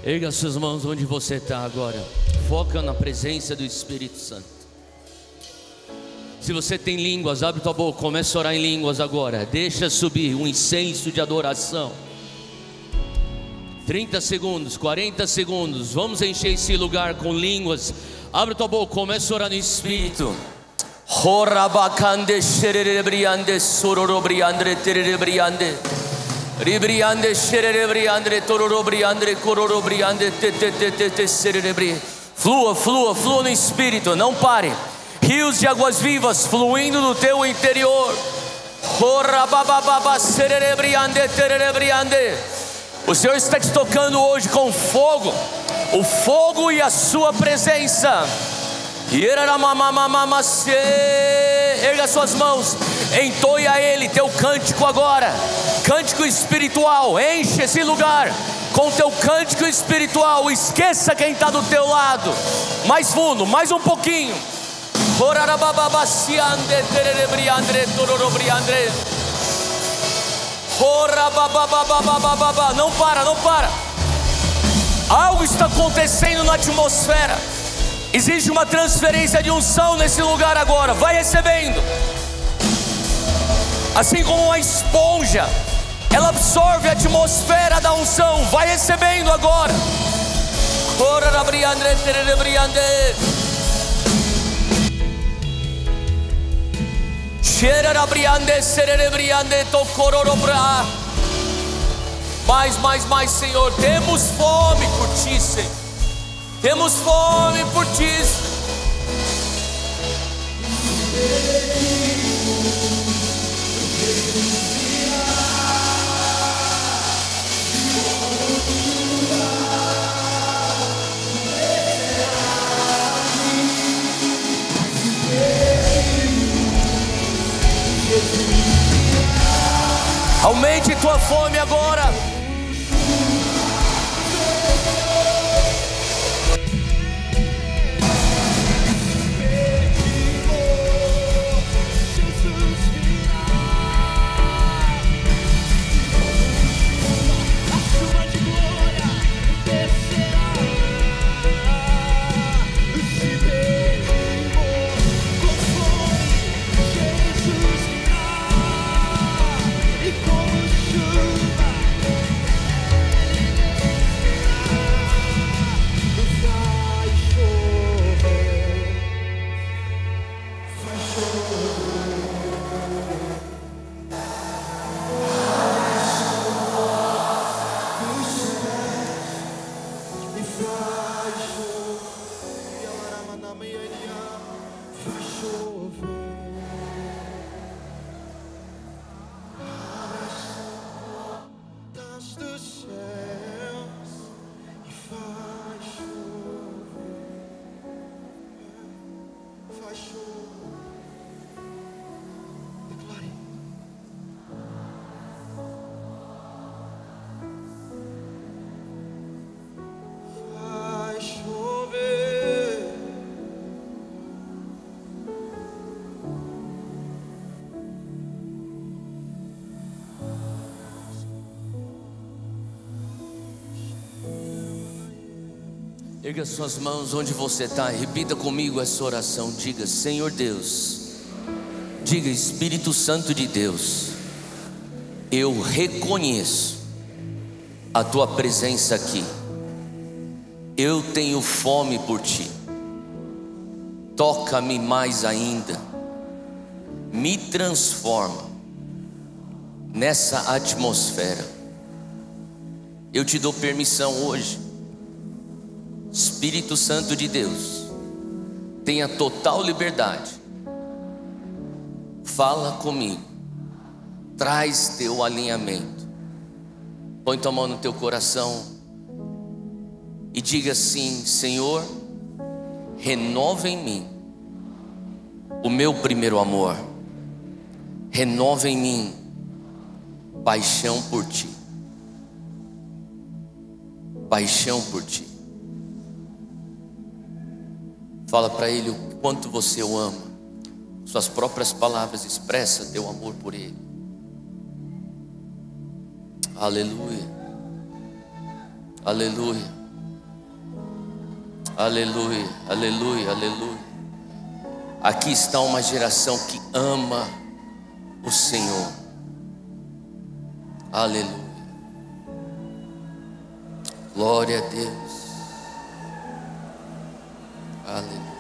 Erga suas mãos onde você está agora. Foca na presença do Espírito Santo. Se você tem línguas, abre tua boca, começa a orar em línguas agora. Deixa subir um incenso de adoração. 30 segundos, 40 segundos. Vamos encher esse lugar com línguas. Abre tua boca, começa a orar no Espírito. Horabacande xererebriande sororobriande tererebriande ribriande xererebriande tororobriande cororobriande te sererebri. Flua, flua, flua no Espírito, não pare. Rios de águas vivas fluindo no teu interior. Horabababa sererebriande tererebriande. O Senhor está te tocando hoje com fogo, o fogo e a sua presença. Erga suas mãos, entoie a Ele teu cântico agora, cântico espiritual. Enche esse lugar com teu cântico espiritual. Esqueça quem está do teu lado. Mais fundo, mais um pouquinho. Não para, não para. Algo está acontecendo na atmosfera. Existe uma transferência de unção nesse lugar agora. Vai recebendo. Assim como uma esponja, ela absorve a atmosfera da unção. Vai recebendo agora. Mais, Senhor. Temos fome por Ti, Senhor. Temos fome por Ti. Aumente tua fome agora. Erga suas mãos onde você está. Repita comigo essa oração. Diga: Senhor Deus. Diga: Espírito Santo de Deus, eu reconheço a Tua presença aqui. Eu tenho fome por Ti. Toca-me mais ainda. Me transforma nessa atmosfera. Eu te dou permissão hoje. Espírito Santo de Deus, tenha total liberdade. Fala comigo. Traz teu alinhamento. Põe tua mão no teu coração e diga assim: Senhor, renova em mim o meu primeiro amor. Renova em mim paixão por Ti. Paixão por Ti. Fala para Ele o quanto você o ama. Suas próprias palavras expressam teu amor por Ele. Aleluia. Aleluia. Aleluia, aleluia, aleluia. Aqui está uma geração que ama o Senhor. Aleluia. Glória a Deus. Aleluia.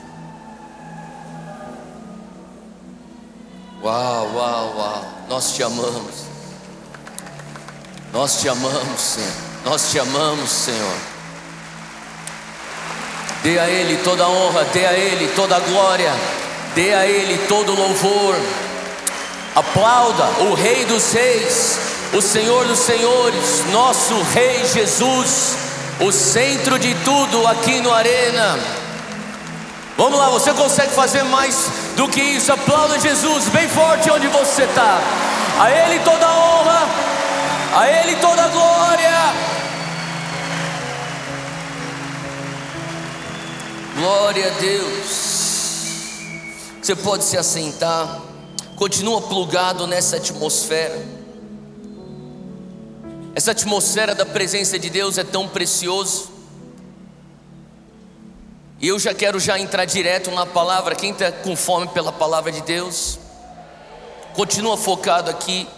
Uau, uau, uau. Nós te amamos. Nós te amamos, Senhor. Nós te amamos, Senhor. Dê a Ele toda a honra, dê a Ele toda a glória, dê a Ele todo o louvor. Aplauda o Rei dos Reis, o Senhor dos Senhores, nosso Rei Jesus, o centro de tudo aqui no Arena. Vamos lá, você consegue fazer mais do que isso? Aplauda Jesus bem forte onde você está. A Ele toda a honra, a Ele toda a glória. Glória a Deus. Você pode se assentar. Continua plugado nessa atmosfera. Essa atmosfera da presença de Deus é tão precioso. E eu já quero entrar direto na palavra. Quem está com fome pela palavra de Deus, continua focado aqui.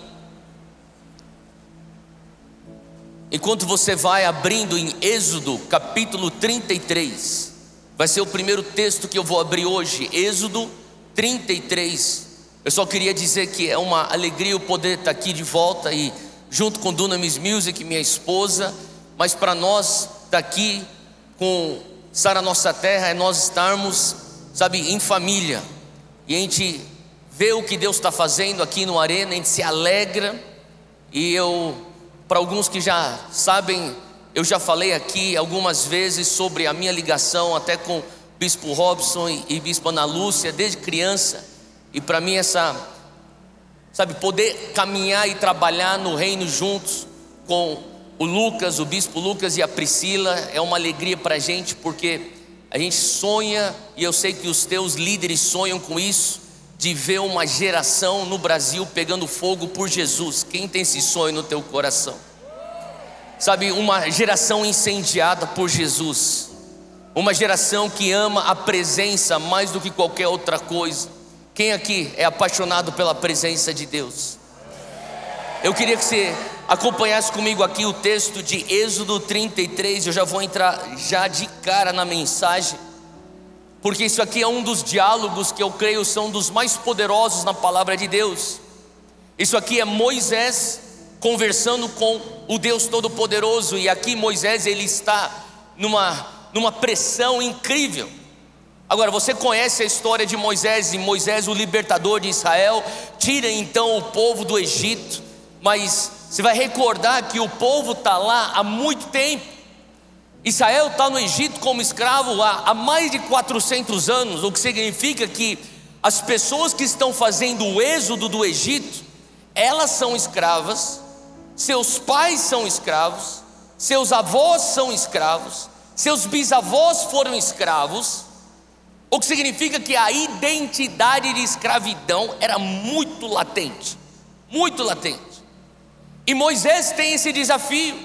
Enquanto você vai abrindo em Êxodo capítulo 33, vai ser o primeiro texto que eu vou abrir hoje, Êxodo 33. Eu só queria dizer que é uma alegria eu poder estar aqui de volta e junto com Dunamis Music, minha esposa. Mas para nós estar aqui com Sara Nossa Terra é nós estarmos, sabe, em família. E a gente vê o que Deus está fazendo aqui no Arena, a gente se alegra. E para alguns que já sabem, eu já falei aqui algumas vezes sobre a minha ligação até com o Bispo Robson e Bispo Ana Lúcia desde criança. E para mim poder caminhar e trabalhar no reino juntos com o Lucas, o Bispo Lucas e a Priscila, é uma alegria para a gente, porque a gente sonha, e eu sei que os teus líderes sonham com isso, de ver uma geração no Brasil pegando fogo por Jesus. Quem tem esse sonho no teu coração? Sabe, uma geração incendiada por Jesus, uma geração que ama a presença mais do que qualquer outra coisa. Quem aqui é apaixonado pela presença de Deus? Eu queria que você acompanhasse comigo aqui o texto de Êxodo 33. Eu já vou entrar de cara na mensagem, porque isso aqui é um dos diálogos que eu creio são dos mais poderosos na palavra de Deus. Isso aqui é Moisés conversando com o Deus Todo-Poderoso. E aqui Moisés, ele está numa pressão incrível. Agora, você conhece a história de Moisés, e Moisés, o libertador de Israel, tira então o povo do Egito. Mas você vai recordar que o povo está lá há muito tempo. Israel está no Egito como escravo há mais de 400 anos, o que significa que as pessoas que estão fazendo o êxodo do Egito, elas são escravas, seus pais são escravos, seus avós são escravos, seus bisavós foram escravos, o que significa que a identidade de escravidão era muito latente, muito latente. E Moisés tem esse desafio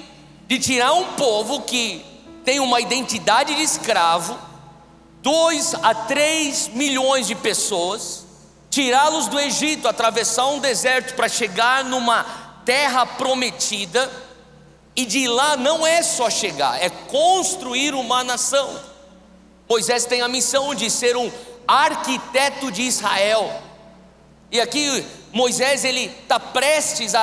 de tirar um povo que tem uma identidade de escravo, 2 a 3 milhões de pessoas, tirá-los do Egito, atravessar um deserto para chegar numa terra prometida. E de lá não é só chegar, é construir uma nação. Moisés tem a missão de ser um arquiteto de Israel. E aqui Moisés, ele está prestes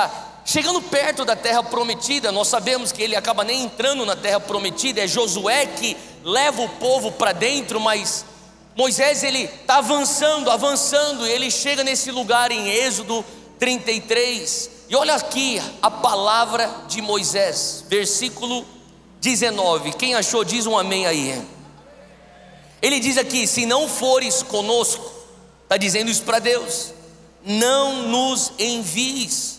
chegando perto da terra prometida. Nós sabemos que ele acaba nem entrando na terra prometida, é Josué que leva o povo para dentro. Mas Moisés, ele está avançando, e ele chega nesse lugar em Êxodo 33. E olha aqui a palavra de Moisés, versículo 19. Quem achou diz um amém aí. Ele diz aqui: se não fores conosco, está dizendo isso para Deus, não nos envies.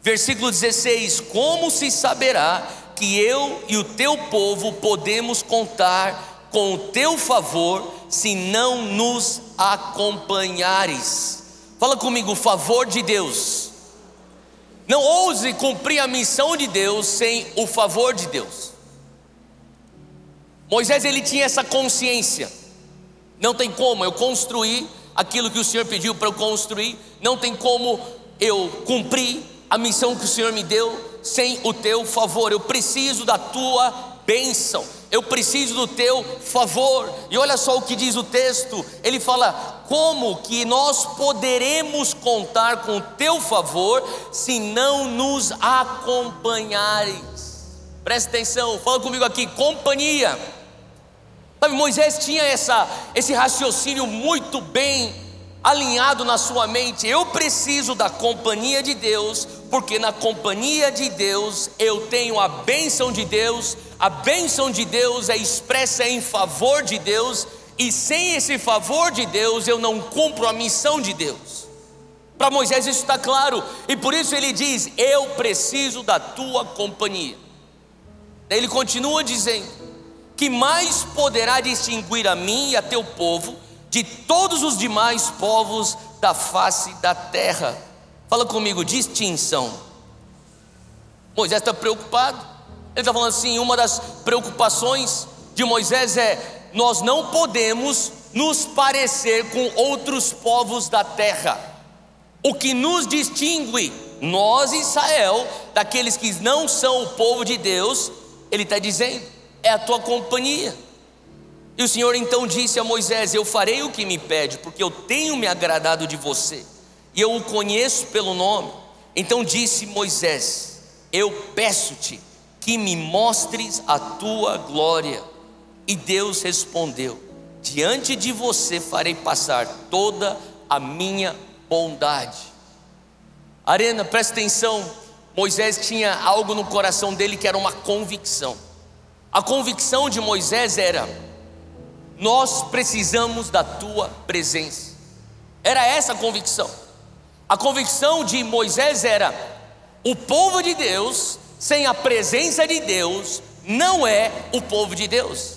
Versículo 16: como se saberá que eu e o teu povo podemos contar com o teu favor, se não nos acompanhares? Fala comigo, o favor de Deus. Não ouse cumprir a missão de Deus sem o favor de Deus. Moisés, ele tinha essa consciência: não tem como eu construir aquilo que o Senhor pediu para eu construir, não tem como eu cumprir a missão que o Senhor me deu sem o teu favor. Eu preciso da tua bênção, eu preciso do teu favor. E olha só o que diz o texto, ele fala: como que nós poderemos contar com o teu favor se não nos acompanhares? Presta atenção, fala comigo aqui: companhia. Sabe, Moisés tinha esse raciocínio muito bem alinhado na sua mente: eu preciso da companhia de Deus, porque na companhia de Deus eu tenho a bênção de Deus. A bênção de Deus é expressa em favor de Deus, e sem esse favor de Deus eu não cumpro a missão de Deus. Para Moisés isso está claro, e por isso ele diz: eu preciso da tua companhia. Daí ele continua dizendo: que mais poderá distinguir a mim e a teu povo de todos os demais povos da face da terra? Fala comigo: distinção. Moisés está preocupado. Ele está falando assim: uma das preocupações de Moisés é: nós não podemos nos parecer com outros povos da terra. O que nos distingue, nós, Israel, daqueles que não são o povo de Deus, ele está dizendo, é a tua companhia. E o Senhor então disse a Moisés: eu farei o que me pede, porque eu tenho me agradado de você, e eu o conheço pelo nome. Então disse Moisés: eu peço-te que me mostres a tua glória. E Deus respondeu: diante de você farei passar toda a minha bondade. Arena, presta atenção. Moisés tinha algo no coração dele que era uma convicção. A convicção de Moisés era: nós precisamos da tua presença. Era essa a convicção. A convicção de Moisés era: o povo de Deus sem a presença de Deus não é o povo de Deus.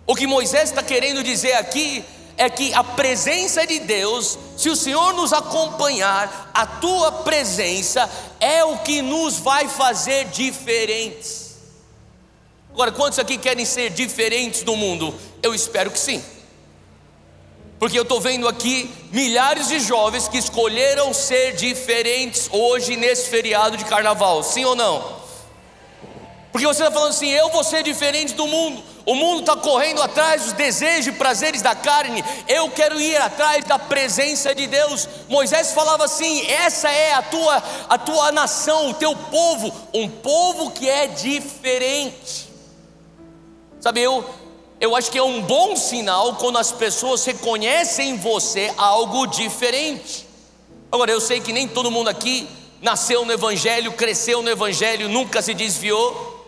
O que Moisés está querendo dizer aqui é que a presença de Deus, se o Senhor nos acompanhar, a tua presença é o que nos vai fazer diferentes. Agora, quantos aqui querem ser diferentes do mundo? Eu espero que sim, porque eu estou vendo aqui milhares de jovens que escolheram ser diferentes hoje nesse feriado de carnaval, sim ou não? Porque você está falando assim: eu vou ser diferente do mundo. O mundo está correndo atrás dos desejos e prazeres da carne, eu quero ir atrás da presença de Deus. Moisés falava assim: essa é a tua nação, o teu povo, um povo que é diferente. Sabe, eu acho que é um bom sinal quando as pessoas reconhecem em você algo diferente. Agora, eu sei que nem todo mundo aqui nasceu no Evangelho, cresceu no Evangelho, nunca se desviou.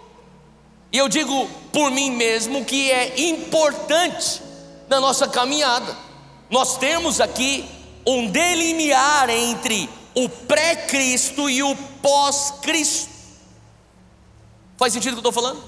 E eu digo por mim mesmo que é importante na nossa caminhada nós temos aqui um delinear entre o pré-Cristo e o pós-Cristo. Faz sentido o que eu estou falando?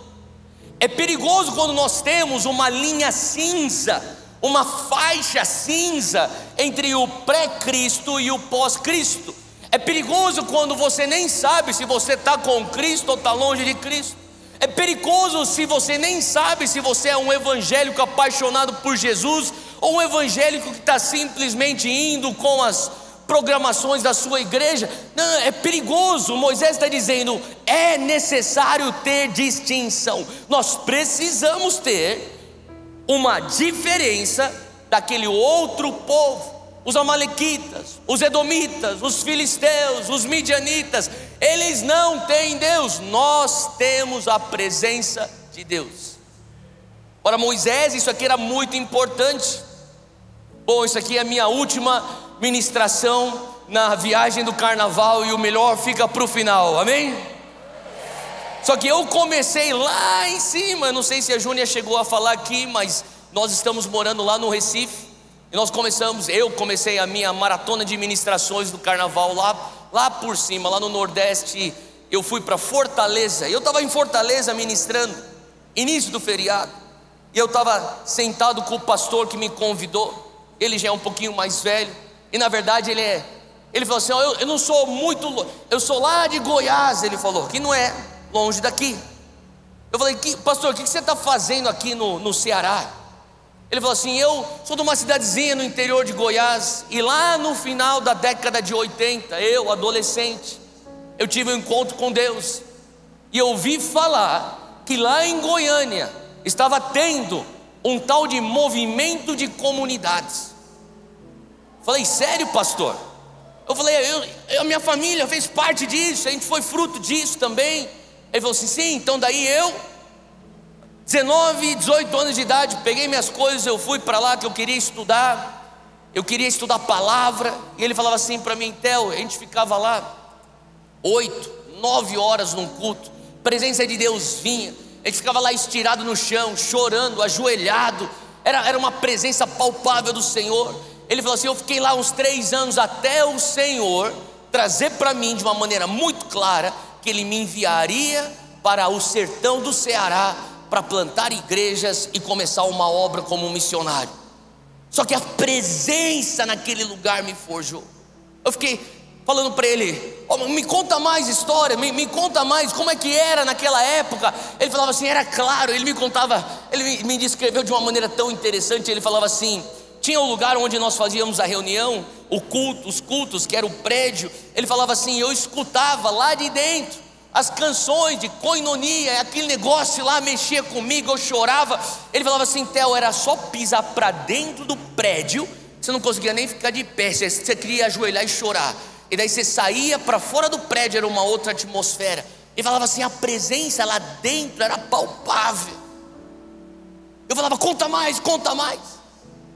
É perigoso quando nós temos uma linha cinza, uma faixa cinza entre o pré-Cristo e o pós-Cristo. É perigoso quando você nem sabe se você está com Cristo ou está longe de Cristo. É perigoso se você nem sabe se você é um evangélico apaixonado por Jesus ou um evangélico que está simplesmente indo com as programações da sua igreja. Não, é perigoso. Moisés está dizendo: é necessário ter distinção. Nós precisamos ter uma diferença daquele outro povo. Os amalequitas, os edomitas, os filisteus, os midianitas, eles não têm Deus. Nós temos a presença de Deus. Para Moisés isso aqui era muito importante. Bom, isso aqui é a minha última ministração na viagem do carnaval, e o melhor fica para o final, amém? Só que eu comecei lá em cima. Não sei se a Júnia chegou a falar aqui, mas nós estamos morando lá no Recife. E eu comecei a minha maratona de ministrações do carnaval lá por cima, lá no Nordeste. Eu fui para Fortaleza, eu estava em Fortaleza ministrando, início do feriado, e eu estava sentado com o pastor que me convidou. Ele já é um pouquinho mais velho, e na verdade ele falou assim: eu não sou muito, eu sou lá de Goiás. Ele falou que não é longe daqui. Eu falei, pastor, o que você está fazendo aqui no Ceará? Ele falou assim, eu sou de uma cidadezinha no interior de Goiás, e lá no final da década de 80, eu, adolescente, eu tive um encontro com Deus, e eu ouvi falar que lá em Goiânia estava tendo um tal de movimento de comunidades. Falei, sério, pastor? Eu falei, a minha família fez parte disso, a gente foi fruto disso também. Ele falou assim, sim, então daí eu, 19, 18 anos de idade, peguei minhas coisas, eu fui para lá que eu queria estudar a palavra, e ele falava assim para mim, Theo, a gente ficava lá 8, 9 horas num culto, presença de Deus vinha, a gente ficava lá estirado no chão, chorando, ajoelhado, era uma presença palpável do Senhor. Ele falou assim, eu fiquei lá uns 3 anos até o Senhor trazer para mim de uma maneira muito clara que Ele me enviaria para o sertão do Ceará para plantar igrejas e começar uma obra como um missionário. Só que a presença naquele lugar me forjou. Eu fiquei falando para ele, me conta mais história, me conta mais como é que era naquela época. Ele falava assim, era claro, ele me contava, ele me descreveu de uma maneira tão interessante. Ele falava assim, tinha um lugar onde nós fazíamos a reunião, os cultos, que era o prédio. Ele falava assim, eu escutava lá de dentro as canções de koinonia, aquele negócio lá mexia comigo, eu chorava. Ele falava assim, Theo, era só pisar para dentro do prédio, você não conseguia nem ficar de pé, você queria ajoelhar e chorar. E daí você saía para fora do prédio, era uma outra atmosfera. Ele falava assim, a presença lá dentro era palpável. Eu falava, conta mais, conta mais.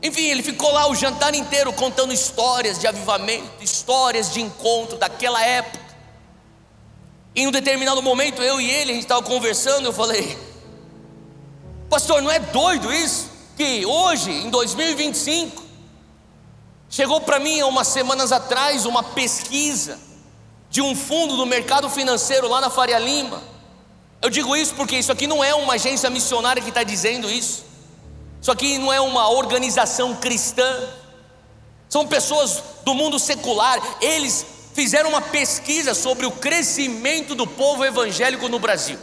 Enfim, ele ficou lá o jantar inteiro contando histórias de avivamento, histórias de encontro daquela época. Em um determinado momento, eu e ele, a gente estava conversando, eu falei, pastor, não é doido isso? Que hoje, em 2025, chegou para mim há umas semanas atrás uma pesquisa de um fundo do mercado financeiro lá na Faria Lima. Eu digo isso porque isso aqui não é uma agência missionária que está dizendo isso. Isso aqui não é uma organização cristã, são pessoas do mundo secular. Eles fizeram uma pesquisa sobre o crescimento do povo evangélico no Brasil.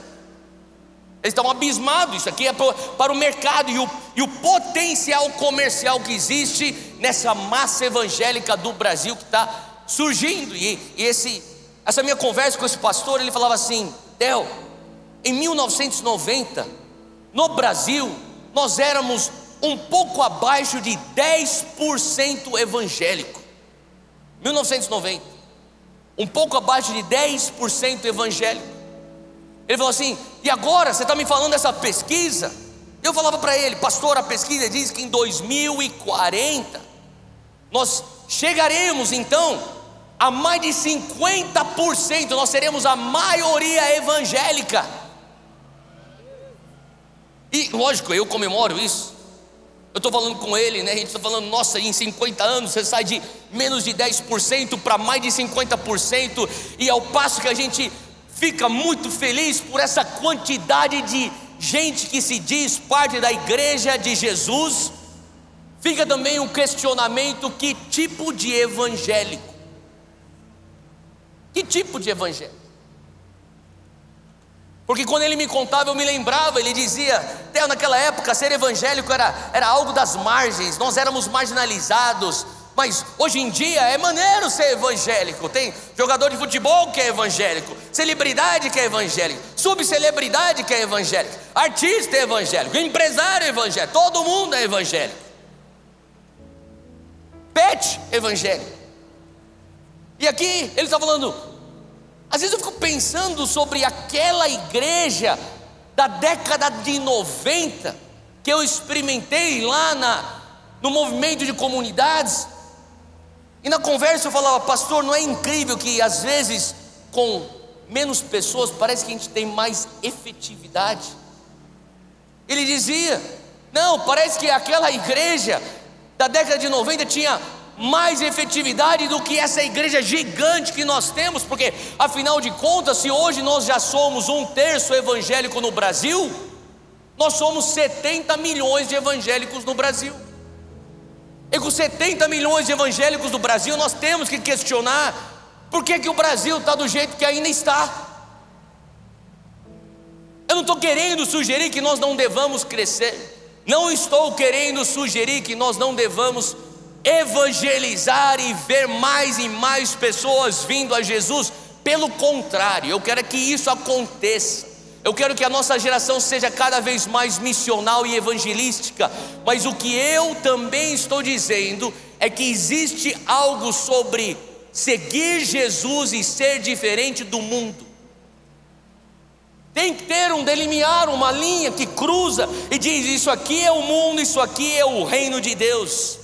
Eles estão abismados, isso aqui é para o mercado e o potencial comercial que existe nessa massa evangélica do Brasil que está surgindo. E essa minha conversa com esse pastor, ele falava assim, Theo, em 1990, no Brasil, nós éramos um pouco abaixo de 10% evangélico. 1990, um pouco abaixo de 10% evangélico. Ele falou assim, e agora você está me falando dessa pesquisa? Eu falava para ele, pastor, a pesquisa diz que em 2040 nós chegaremos então a mais de 50%, nós seremos a maioria evangélica. E lógico, eu comemoro isso. Eu estou falando com ele, né? A gente está falando, nossa, em 50 anos você sai de menos de 10% para mais de 50%. E ao passo que a gente fica muito feliz por essa quantidade de gente que se diz parte da igreja de Jesus, fica também um questionamento: que tipo de evangélico? Que tipo de evangélico? Porque quando ele me contava, eu me lembrava, ele dizia, até naquela época ser evangélico era algo das margens, nós éramos marginalizados, mas hoje em dia é maneiro ser evangélico. Tem jogador de futebol que é evangélico, celebridade que é evangélico, subcelebridade que é evangélico, artista é evangélico, empresário é evangélico, todo mundo é evangélico, pet evangélico. E aqui ele está falando, às vezes eu fico pensando sobre aquela igreja da década de 90 que eu experimentei lá no movimento de comunidades. E na conversa eu falava, pastor, não é incrível que às vezes com menos pessoas parece que a gente tem mais efetividade? Ele dizia, não, parece que aquela igreja da década de 90 tinha mais efetividade do que essa igreja gigante que nós temos, porque afinal de contas, se hoje nós já somos 1/3 evangélico no Brasil, nós somos 70 milhões de evangélicos no Brasil. E com 70 milhões de evangélicos no Brasil, nós temos que questionar por que o Brasil está do jeito que ainda está. Eu não estou querendo sugerir que nós não devamos crescer, não estou querendo sugerir que nós não devamos evangelizar e ver mais e mais pessoas vindo a Jesus. Pelo contrário, eu quero que isso aconteça. Eu quero que a nossa geração seja cada vez mais missional e evangelística. Mas o que eu também estou dizendo é que existe algo sobre seguir Jesus e ser diferente do mundo. Tem que ter um delimiar, uma linha que cruza e diz: isso aqui é o mundo, isso aqui é o reino de Deus.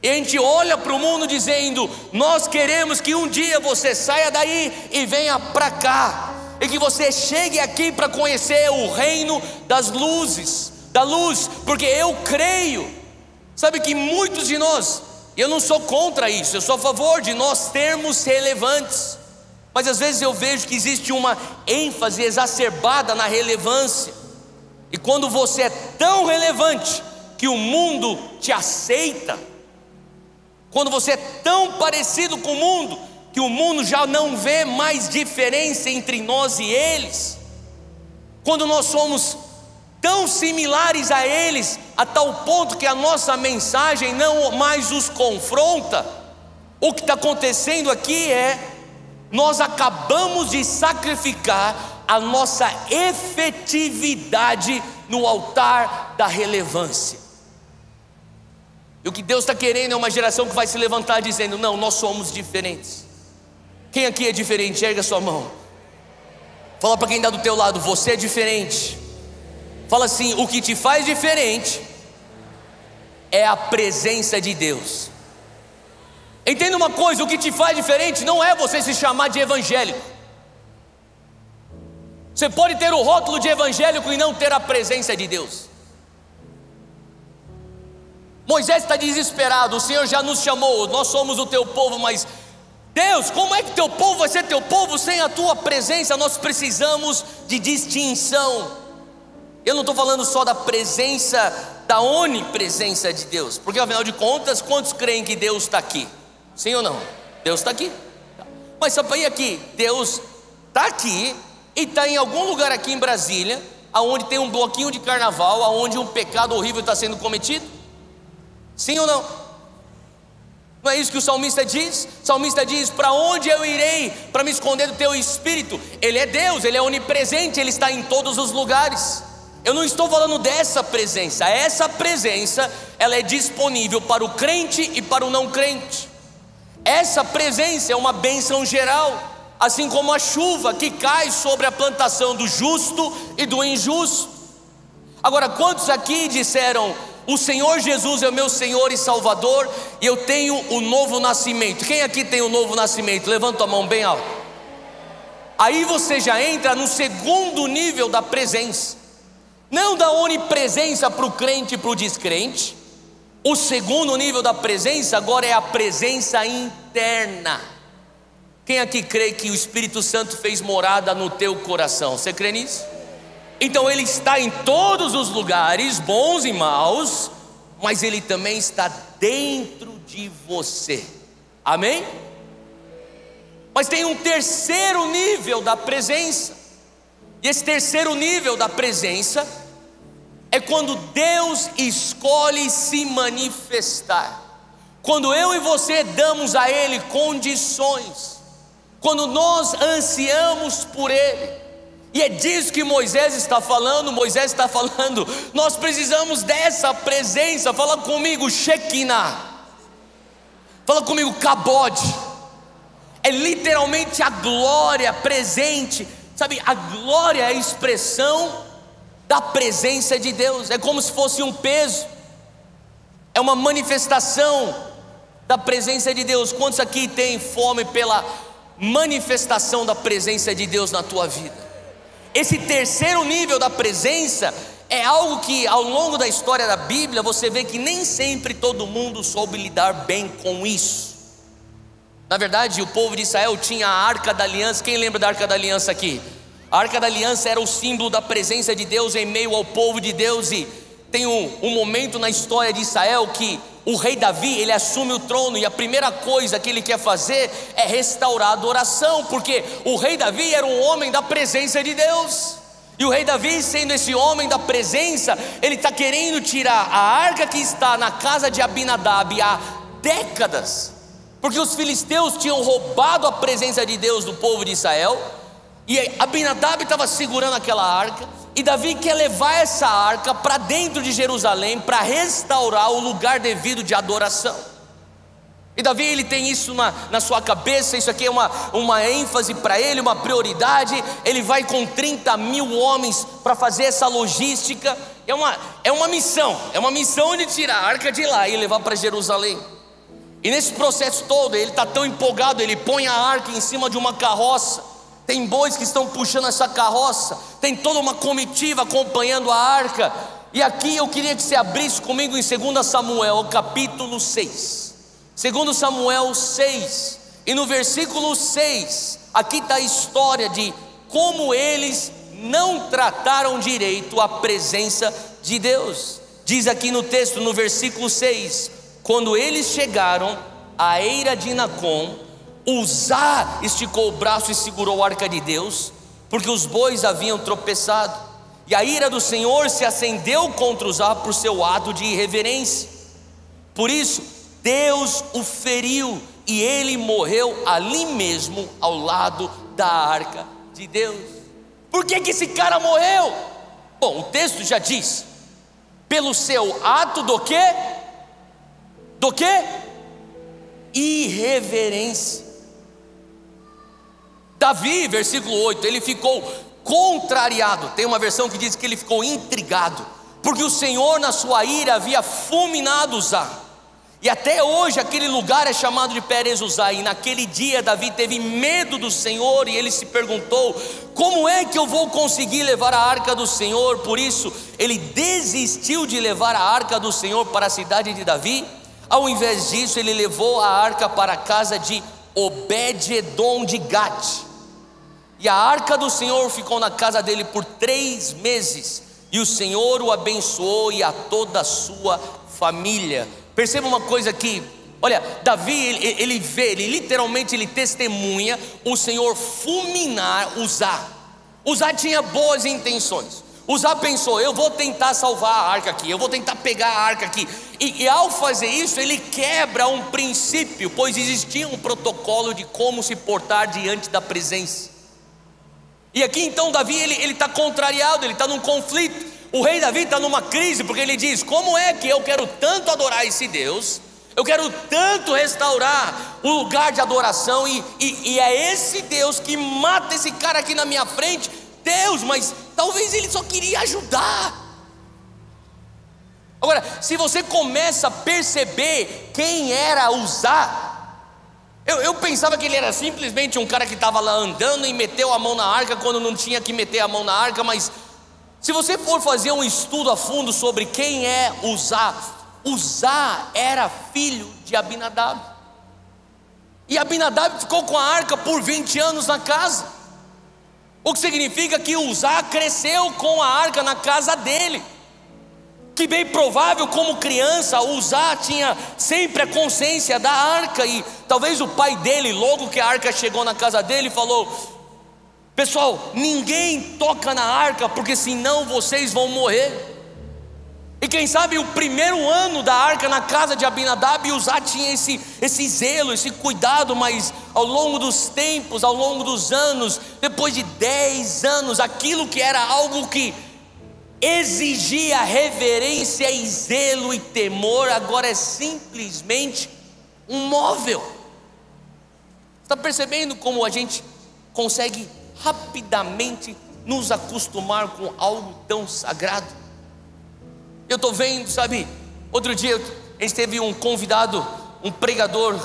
E a gente olha para o mundo dizendo: nós queremos que um dia você saia daí e venha para cá, e que você chegue aqui para conhecer o reino das luzes, da luz, porque eu creio, sabe, que muitos de nós, e eu não sou contra isso, eu sou a favor de nós termos relevantes, mas às vezes eu vejo que existe uma ênfase exacerbada na relevância, e quando você é tão relevante que o mundo te aceita, quando você é tão parecido com o mundo que o mundo já não vê mais diferença entre nós e eles, quando nós somos tão similares a eles, a tal ponto que a nossa mensagem não mais os confronta, o que está acontecendo aqui é: nós acabamos de sacrificar a nossa efetividade no altar da relevância. E o que Deus está querendo é uma geração que vai se levantar dizendo: não, nós somos diferentes. Quem aqui é diferente? Erga sua mão. Fala para quem está do teu lado: você é diferente. Fala assim: o que te faz diferente é a presença de Deus. Entenda uma coisa: o que te faz diferente não é você se chamar de evangélico. Você pode ter o rótulo de evangélico e não ter a presença de Deus. Moisés está desesperado, o Senhor já nos chamou, nós somos o teu povo, mas Deus, como é que teu povo vai ser teu povo sem a tua presença? Nós precisamos de distinção. Eu não estou falando só da presença, da onipresença de Deus, porque afinal de contas, quantos creem que Deus está aqui? Sim ou não? Deus está aqui. Mas só para ir aqui, Deus está aqui e está em algum lugar aqui em Brasília, aonde tem um bloquinho de carnaval, aonde um pecado horrível está sendo cometido? Sim ou não? Não é isso que o salmista diz? O salmista diz: para onde eu irei para me esconder do teu espírito? Ele é Deus, Ele é onipresente, Ele está em todos os lugares. Eu não estou falando dessa presença. Essa presença, ela é disponível para o crente e para o não crente. Essa presença é uma bênção geral, assim como a chuva que cai sobre a plantação do justo e do injusto. Agora, quantos aqui disseram: o Senhor Jesus é o meu Senhor e Salvador, e eu tenho o novo nascimento? Quem aqui tem o novo nascimento? Levanta a mão bem alto. Aí você já entra no segundo nível da presença, não da onipresença para o crente e para o descrente. O segundo nível da presença agora é a presença interna. Quem aqui crê que o Espírito Santo fez morada no teu coração? Você crê nisso? Então Ele está em todos os lugares, bons e maus, mas Ele também está dentro de você. Amém? Mas tem um terceiro nível da presença, e esse terceiro nível da presença é quando Deus escolhe se manifestar, quando eu e você damos a Ele condições, quando nós ansiamos por Ele. E é disso que Moisés está falando. Moisés está falando: nós precisamos dessa presença. Fala comigo, Shekinah. Fala comigo, Kabod. É literalmente a glória presente. Sabe, a glória é a expressão da presença de Deus. É como se fosse um peso, é uma manifestação da presença de Deus. Quantos aqui têm fome pela manifestação da presença de Deus na tua vida? Esse terceiro nível da presença é algo que ao longo da história da Bíblia você vê que nem sempre todo mundo soube lidar bem com isso. Na verdade, o povo de Israel tinha a Arca da Aliança. Quem lembra da Arca da Aliança aqui? A Arca da Aliança era o símbolo da presença de Deus em meio ao povo de Deus. E tem um momento na história de Israel que o rei Davi, ele assume o trono, e a primeira coisa que ele quer fazer é restaurar a adoração, porque o rei Davi era um homem da presença de Deus. E o rei Davi, sendo esse homem da presença, ele está querendo tirar a arca que está na casa de Abinadab há décadas, porque os filisteus tinham roubado a presença de Deus do povo de Israel, e Abinadab estava segurando aquela arca, e Davi quer levar essa arca para dentro de Jerusalém, para restaurar o lugar devido de adoração. E Davi, ele tem isso na sua cabeça, isso aqui é uma ênfase para ele, uma prioridade. Ele vai com 30 mil homens para fazer essa logística. É uma missão de tirar a arca de lá e levar para Jerusalém. E nesse processo todo, ele está tão empolgado, ele põe a arca em cima de uma carroça. Tem bois que estão puxando essa carroça, tem toda uma comitiva acompanhando a arca. E aqui eu queria que você abrisse comigo em 2 Samuel, capítulo 6. 2 Samuel 6, e no versículo 6, aqui está a história de como eles não trataram direito a presença de Deus. Diz aqui no texto, no versículo 6: quando eles chegaram à eira de Nacon, Uzá esticou o braço e segurou a arca de Deus, porque os bois haviam tropeçado, e a ira do Senhor se acendeu contra Uzá por seu ato de irreverência. Por isso Deus o feriu, e ele morreu ali mesmo, ao lado da arca de Deus. Por que esse cara morreu? Bom, o texto já diz: pelo seu ato do quê? Do quê? Irreverência. Davi, versículo 8, ele ficou contrariado. Tem uma versão que diz que ele ficou intrigado, porque o Senhor na sua ira havia fulminado Uzá. E até hoje aquele lugar é chamado de Pérez Uzá. E naquele dia Davi teve medo do Senhor, e ele se perguntou: como é que eu vou conseguir levar a arca do Senhor? Por isso ele desistiu de levar a arca do Senhor para a cidade de Davi. Ao invés disso, ele levou a arca para a casa de Obed-edom de Gate. E a arca do Senhor ficou na casa dele por 3 meses, e o Senhor o abençoou e a toda a sua família. Perceba uma coisa aqui, olha, Davi, ele literalmente testemunha o Senhor fulminar Uzá. Uzá tinha boas intenções. Uzá pensou: eu vou tentar salvar a arca aqui, eu vou tentar pegar a arca aqui. E ao fazer isso, ele quebra um princípio, pois existia um protocolo de como se portar diante da presença. E aqui então Davi, ele está contrariado, ele está num conflito. O rei Davi está numa crise, porque ele diz: como é que eu quero tanto adorar esse Deus, eu quero tanto restaurar o lugar de adoração, e é esse Deus que mata esse cara aqui na minha frente? Deus, mas talvez ele só queria ajudar. Agora, se você começa a perceber quem era Uzá, eu pensava que ele era simplesmente um cara que estava lá andando e meteu a mão na arca quando não tinha que meter a mão na arca. Mas se você for fazer um estudo a fundo sobre quem é Uzá, Uzá era filho de Abinadab, e Abinadab ficou com a arca por 20 anos na casa, o que significa que Uzá cresceu com a arca na casa dele. Que bem provável, como criança, Uzá tinha sempre a consciência da arca, e talvez o pai dele, logo que a arca chegou na casa dele, falou: pessoal, ninguém toca na arca, porque senão vocês vão morrer. E quem sabe o primeiro ano da arca na casa de Abinadab, Uzá tinha esse zelo, esse cuidado. Mas ao longo dos tempos, ao longo dos anos, depois de 10 anos, aquilo que era algo que exigia reverência e zelo e temor, agora é simplesmente um móvel. Está percebendo como a gente consegue rapidamente nos acostumar com algo tão sagrado? Eu estou vendo, sabe, outro dia a gente teve um convidado, um pregador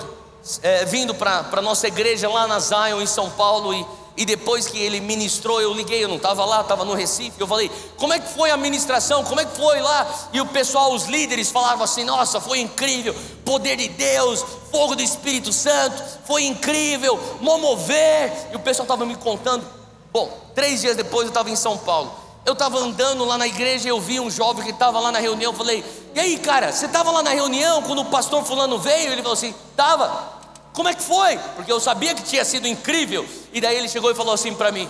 vindo para a nossa igreja lá na Zion, em São Paulo, e depois que ele ministrou, eu liguei, eu não estava lá, estava no Recife. Eu falei: como é que foi a ministração, como é que foi lá? E o pessoal, os líderes falavam assim: nossa, foi incrível, poder de Deus, fogo do Espírito Santo, foi incrível, mover. E o pessoal estava me contando. Bom, 3 dias depois eu estava em São Paulo. Eu estava andando lá na igreja e eu vi um jovem que estava lá na reunião. Eu falei: e aí, cara, você estava lá na reunião quando o pastor fulano veio? Ele falou assim: estava. Como é que foi? Porque eu sabia que tinha sido incrível. E daí ele chegou e falou assim para mim: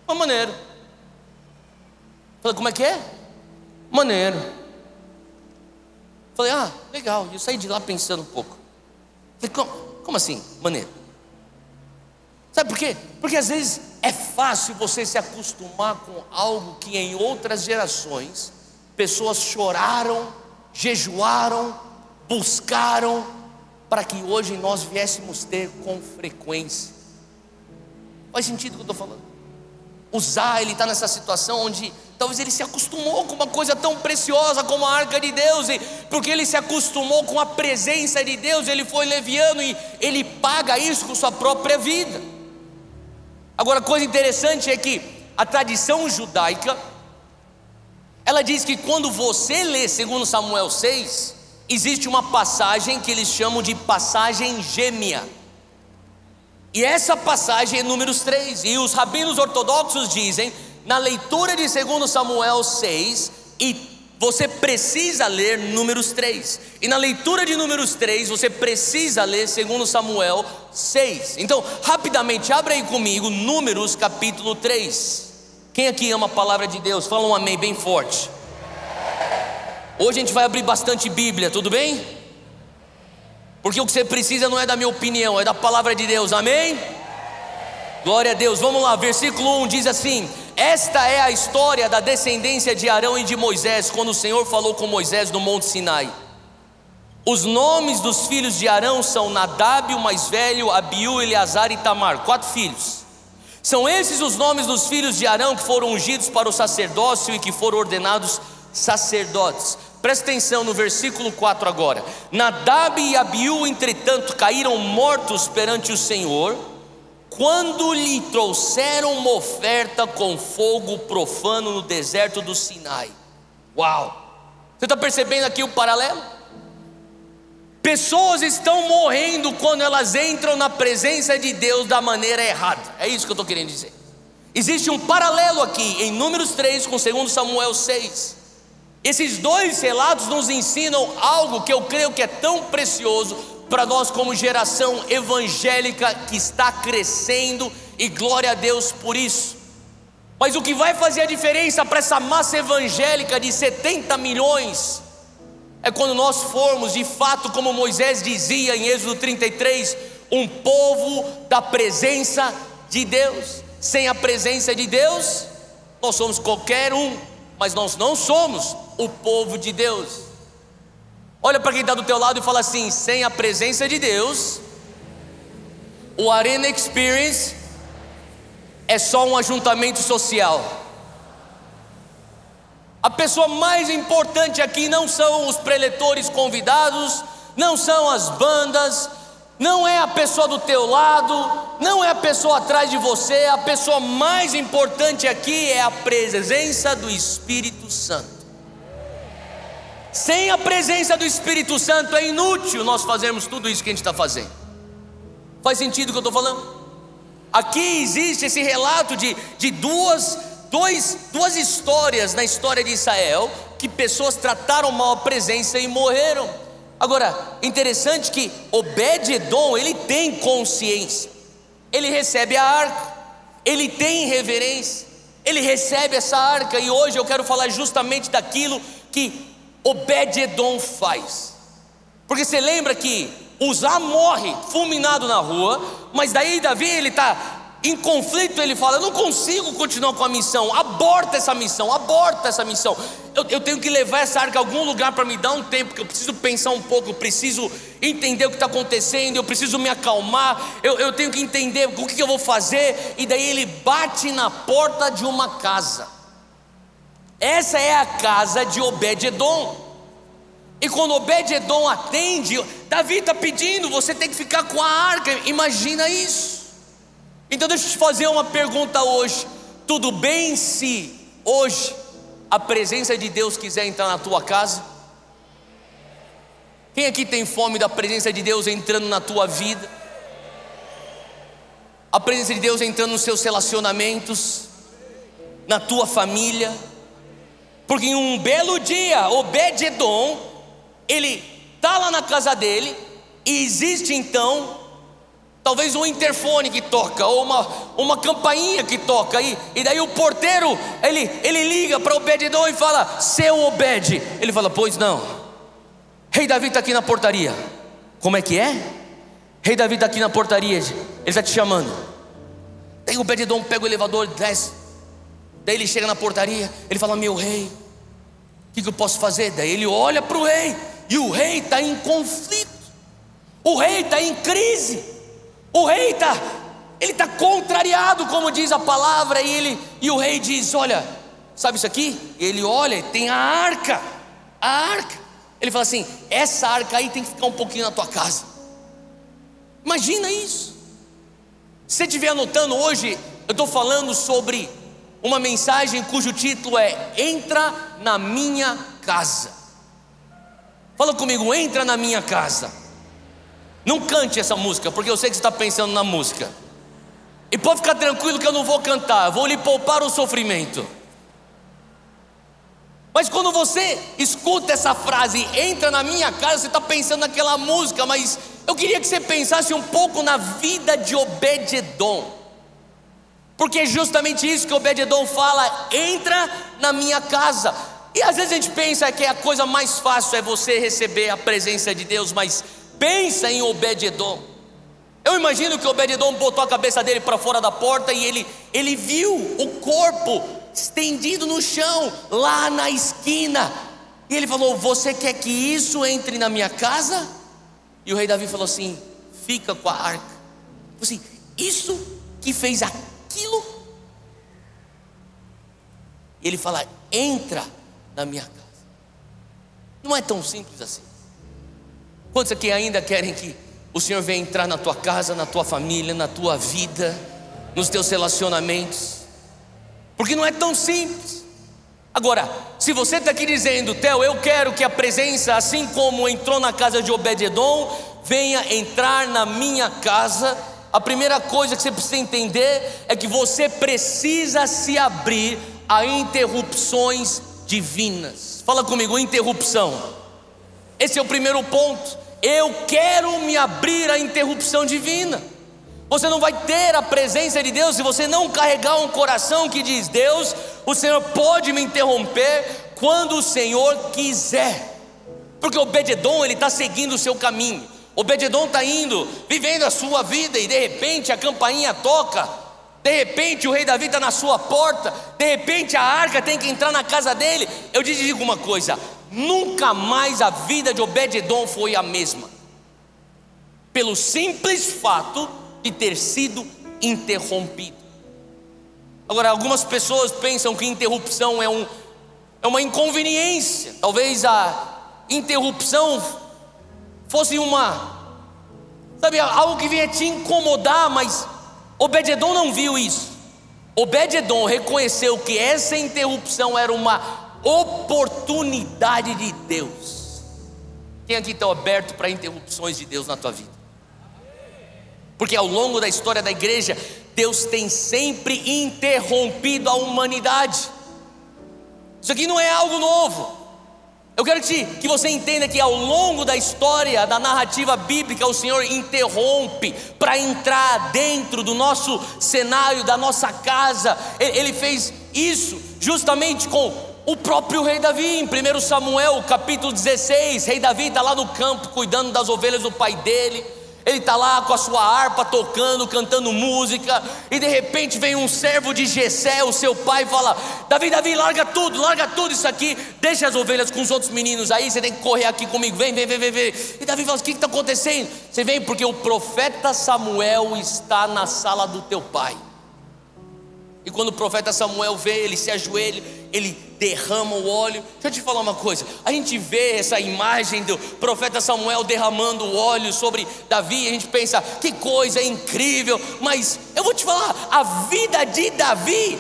uma maneira. Falei, como é que é? Maneiro. Falei, legal. Eu saí de lá pensando um pouco. Falei, como assim, maneiro? Sabe por quê? Porque às vezes é fácil você se acostumar com algo que em outras gerações pessoas choraram, jejuaram, buscaram, para que hoje nós viéssemos ter com frequência. Faz sentido o que eu estou falando? Uzá, ele está nessa situação onde talvez ele se acostumou com uma coisa tão preciosa como a arca de Deus, e porque ele se acostumou com a presença de Deus, ele foi leviano e ele paga isso com sua própria vida. Agora, coisa interessante é que a tradição judaica, ela diz que quando você lê 2 Samuel 6, existe uma passagem que eles chamam de passagem gêmea. E essa passagem é Números 3. E os rabinos ortodoxos dizem, na leitura de 2 Samuel 6, e você precisa ler Números 3. E na leitura de Números 3, você precisa ler 2 Samuel 6. Então, rapidamente, abre aí comigo, Números capítulo 3. Quem aqui ama a palavra de Deus? Fala um amém bem forte. Hoje a gente vai abrir bastante Bíblia, tudo bem? Porque o que você precisa não é da minha opinião, é da palavra de Deus, amém? Glória a Deus, vamos lá, versículo 1 diz assim: esta é a história da descendência de Arão e de Moisés, quando o Senhor falou com Moisés no Monte Sinai. Os nomes dos filhos de Arão são Nadab, o mais velho, Abiú, Eleazar e Tamar, 4 filhos. São esses os nomes dos filhos de Arão que foram ungidos para o sacerdócio e que foram ordenados sacerdotes. Presta atenção no versículo 4 agora. Nadab e Abiú, entretanto, caíram mortos perante o Senhor, quando lhe trouxeram uma oferta com fogo profano no deserto do Sinai. Uau! Você está percebendo aqui o paralelo? Pessoas estão morrendo quando elas entram na presença de Deus da maneira errada. É isso que eu estou querendo dizer. Existe um paralelo aqui em Números 3 com 2 Samuel 6. Esses dois relatos nos ensinam algo que eu creio que é tão precioso para nós como geração evangélica que está crescendo, e glória a Deus por isso. Mas o que vai fazer a diferença para essa massa evangélica de 70 milhões é quando nós formos de fato, como Moisés dizia em Êxodo 33, um povo da presença de Deus. Sem a presença de Deus, nós somos qualquer um, mas nós não somos o povo de Deus. Olha para quem está do teu lado e fala assim: sem a presença de Deus, o Arena Experience é só um ajuntamento social. A pessoa mais importante aqui não são os preletores convidados, não são as bandas, não é a pessoa do teu lado, não é a pessoa atrás de você. A pessoa mais importante aqui é a presença do Espírito Santo. Sem a presença do Espírito Santo é inútil nós fazermos tudo isso que a gente está fazendo. Faz sentido o que eu estou falando? Aqui existe esse relato de duas histórias na história de Israel, que pessoas trataram mal a presença e morreram. Agora, interessante que Obed-Edom, ele tem consciência, ele recebe a arca, ele tem reverência, ele recebe essa arca. E hoje eu quero falar justamente daquilo que Obed-Edom faz. Porque você lembra que Uzá morre fulminado na rua, mas daí Davi, ele está em conflito, ele fala: eu não consigo continuar com a missão, aborta essa missão, aborta essa missão. Eu tenho que levar essa arca a algum lugar para me dar um tempo, porque eu preciso pensar um pouco, eu preciso entender o que está acontecendo, eu preciso me acalmar, eu tenho que entender o que eu vou fazer. E daí ele bate na porta de uma casa. Essa é a casa de Obed-Edom. E quando Obed-Edom atende, Davi está pedindo: você tem que ficar com a arca. Imagina isso. Então deixa eu te fazer uma pergunta hoje. Tudo bem se hoje a presença de Deus quiser entrar na tua casa? Quem aqui tem fome da presença de Deus entrando na tua vida? A presença de Deus entrando nos seus relacionamentos, na tua família? Porque em um belo dia, Obed-Edom, ele está lá na casa dele, e existe então talvez um interfone que toca, ou uma campainha que toca, e daí o porteiro, ele liga para Obed-edom e fala: seu Obed. Ele fala: pois não, rei Davi está aqui na portaria. Como é que é? Rei Davi está aqui na portaria, ele está te chamando. Daí o Obed-edom pega o elevador, desce, daí ele chega na portaria, ele fala: meu rei, o que eu posso fazer? Daí ele olha para o rei, e o rei está em conflito, o rei está em crise, o rei está contrariado, como diz a palavra, e o rei diz: olha, sabe isso aqui? Ele olha, tem a arca. Ele fala assim: essa arca aí tem que ficar um pouquinho na tua casa. Imagina isso. Se você estiver anotando, hoje eu estou falando sobre uma mensagem cujo título é: entra na minha casa. Fala comigo: entra na minha casa. Não cante essa música, porque eu sei que você está pensando na música. E pode ficar tranquilo que eu não vou cantar, eu vou lhe poupar o sofrimento. Mas quando você escuta essa frase, entra na minha casa, você está pensando naquela música. Mas eu queria que você pensasse um pouco na vida de Obed-edom, porque é justamente isso que Obed-edom fala: entra na minha casa. E às vezes a gente pensa que a coisa mais fácil é você receber a presença de Deus, mas pensa em Obed-edom. Eu imagino que Obed-edom botou a cabeça dele para fora da porta e ele viu o corpo estendido no chão, lá na esquina, e ele falou: você quer que isso entre na minha casa? E o rei Davi falou assim: fica com a arca. Assim, isso que fez aquilo? E ele fala: entra na minha casa. Não é tão simples assim. Quantos aqui ainda querem que o Senhor venha entrar na tua casa, na tua família, na tua vida, nos teus relacionamentos? Porque não é tão simples. Agora, se você está aqui dizendo: Theo, eu quero que a presença, assim como entrou na casa de Obed-edom, venha entrar na minha casa, a primeira coisa que você precisa entender é que você precisa se abrir a interrupções divinas. Fala comigo: interrupção. Esse é o primeiro ponto. Eu quero me abrir à interrupção divina. Você não vai ter a presença de Deus se você não carregar um coração que diz: Deus, o Senhor pode me interromper quando o Senhor quiser. Porque Obed-edom, ele está seguindo o seu caminho. Obed-edom está indo, vivendo a sua vida, e de repente a campainha toca. De repente o rei Davi está na sua porta. De repente a arca tem que entrar na casa dele. Eu te digo uma coisa: nunca mais a vida de Obed-edom foi a mesma, pelo simples fato de ter sido interrompido. Agora, algumas pessoas pensam que interrupção é uma inconveniência. Talvez a interrupção fosse algo que vinha te incomodar, mas Obed-edom não viu isso. Obed-edom reconheceu que essa interrupção era uma oportunidade de Deus. Quem aqui está aberto para interrupções de Deus na tua vida? Porque ao longo da história da igreja, Deus tem sempre interrompido a humanidade. Isso aqui não é algo novo. Eu quero que você entenda que ao longo da história, da narrativa bíblica, o Senhor interrompe para entrar dentro do nosso cenário, da nossa casa. Ele fez isso justamente com o próprio rei Davi. Em 1 Samuel capítulo 16, rei Davi está lá no campo cuidando das ovelhas do pai dele. Ele está lá com a sua harpa tocando, cantando música, e de repente vem um servo de Jessé, o seu pai, e fala: Davi, larga tudo isso aqui, deixa as ovelhas com os outros meninos aí, você tem que correr aqui comigo, vem. E Davi fala: o que está acontecendo? Você vem porque o profeta Samuel está na sala do teu pai. E quando o profeta Samuel vê, ele se ajoelha, ele derrama o óleo. Deixa eu te falar uma coisa: a gente vê essa imagem do profeta Samuel derramando o óleo sobre Davi, e a gente pensa: que coisa incrível. Mas eu vou te falar, a vida de Davi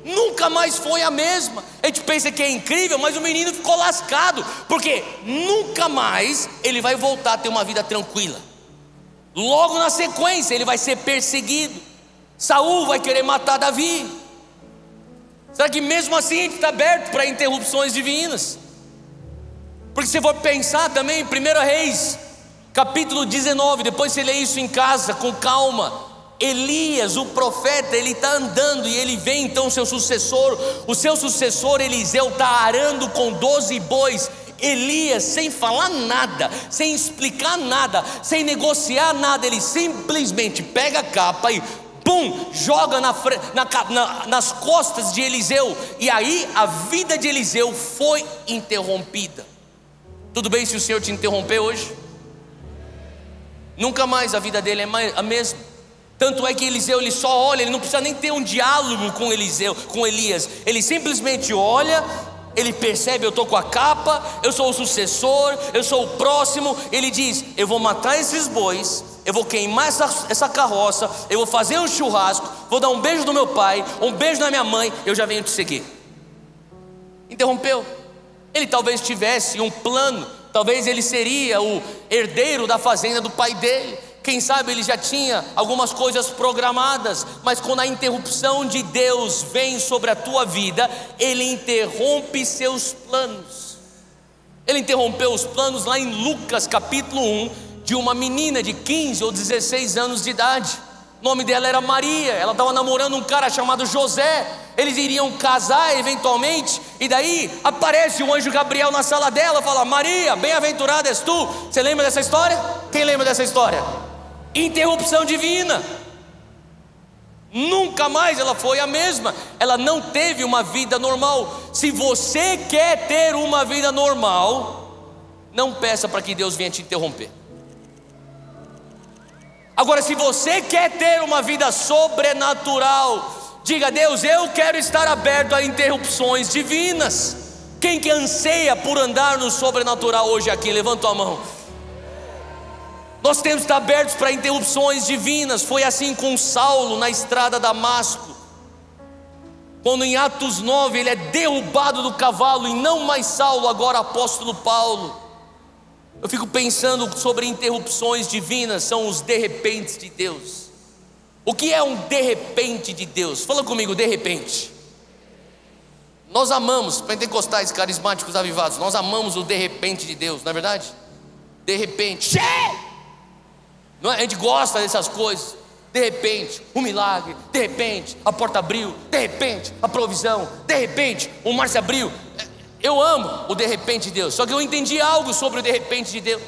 nunca mais foi a mesma. A gente pensa que é incrível, mas o menino ficou lascado, porque nunca mais ele vai voltar a ter uma vida tranquila. Logo na sequência ele vai ser perseguido. Saul vai querer matar Davi. Será que mesmo assim a gente está aberto para interrupções divinas? Porque se for pensar também, 1 Reis Capítulo 19, depois você lê isso em casa com calma. Elias, o profeta, ele está andando e ele vê então o seu sucessor Eliseu está arando com 12 bois. Elias, sem falar nada, sem explicar nada, sem negociar nada, ele simplesmente pega a capa e pum, joga nas costas de Eliseu. E aí a vida de Eliseu foi interrompida. Tudo bem se o Senhor te interromper hoje? Nunca mais a vida dele é a mesma. Tanto é que Eliseu, ele só olha, ele não precisa nem ter um diálogo com Elias. Ele simplesmente olha, ele percebe: eu estou com a capa, eu sou o sucessor, eu sou o próximo. Ele diz: eu vou matar esses bois, eu vou queimar essa carroça, eu vou fazer um churrasco, vou dar um beijo no meu pai, um beijo na minha mãe, eu já venho te seguir. Interrompeu. Ele talvez tivesse um plano, talvez ele seria o herdeiro da fazenda do pai dele. Quem sabe ele já tinha algumas coisas programadas, mas quando a interrupção de Deus vem sobre a tua vida, Ele interrompe seus planos. Ele interrompeu os planos lá em Lucas capítulo 1, de uma menina de 15 ou 16 anos de idade. O nome dela era Maria, ela estava namorando um cara chamado José. Eles iriam casar eventualmente, e daí aparece o anjo Gabriel na sala dela, fala: Maria, bem-aventurada és tu. Você lembra dessa história? Quem lembra dessa história? Interrupção divina. Nunca mais ela foi a mesma. Ela não teve uma vida normal. Se você quer ter uma vida normal, não peça para que Deus venha te interromper. Agora, se você quer ter uma vida sobrenatural, diga: Deus, eu quero estar aberto a interrupções divinas. Quem que anseia por andar no sobrenatural hoje aqui? Levanta a mão. Nós temos que estar abertos para interrupções divinas. Foi assim com Saulo na estrada Damasco, quando em Atos 9 ele é derrubado do cavalo, e não mais Saulo, agora apóstolo Paulo. Eu fico pensando sobre interrupções divinas. São os de repente de Deus. O que é um de repente de Deus? Fala comigo, de repente. Nós amamos, pentecostais, carismáticos, avivados, nós amamos o de repente de Deus, não é verdade? De repente, não é? A gente gosta dessas coisas. De repente, um milagre. De repente, a porta abriu. De repente, a provisão. De repente, o mar se abriu. Eu amo o de repente de Deus. Só que eu entendi algo sobre o de repente de Deus.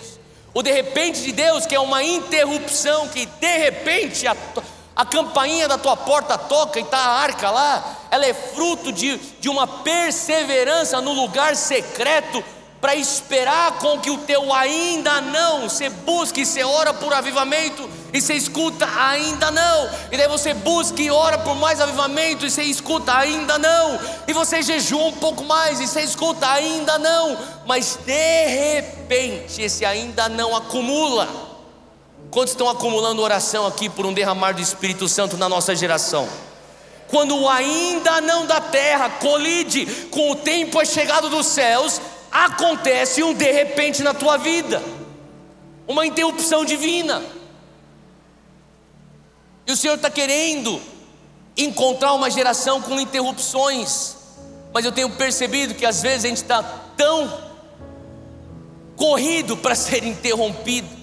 O de repente de Deus, que é uma interrupção, que de repente a campainha da tua porta toca e está a arca lá. Ela é fruto de uma perseverança no lugar secreto, para esperar com que o teu ainda não. Você busca e você ora por avivamento, e você escuta ainda não. E daí você busca e ora por mais avivamento, e você escuta ainda não. E você jejua um pouco mais, e você escuta ainda não. Mas de repente esse ainda não acumula. Quantos estão acumulando oração aqui por um derramar do Espírito Santo na nossa geração? Quando o ainda não da terra colide com o tempo é chegado dos céus, acontece um de repente na tua vida, uma interrupção divina. E o Senhor está querendo encontrar uma geração com interrupções. Mas eu tenho percebido que às vezes a gente está tão corrido para ser interrompido.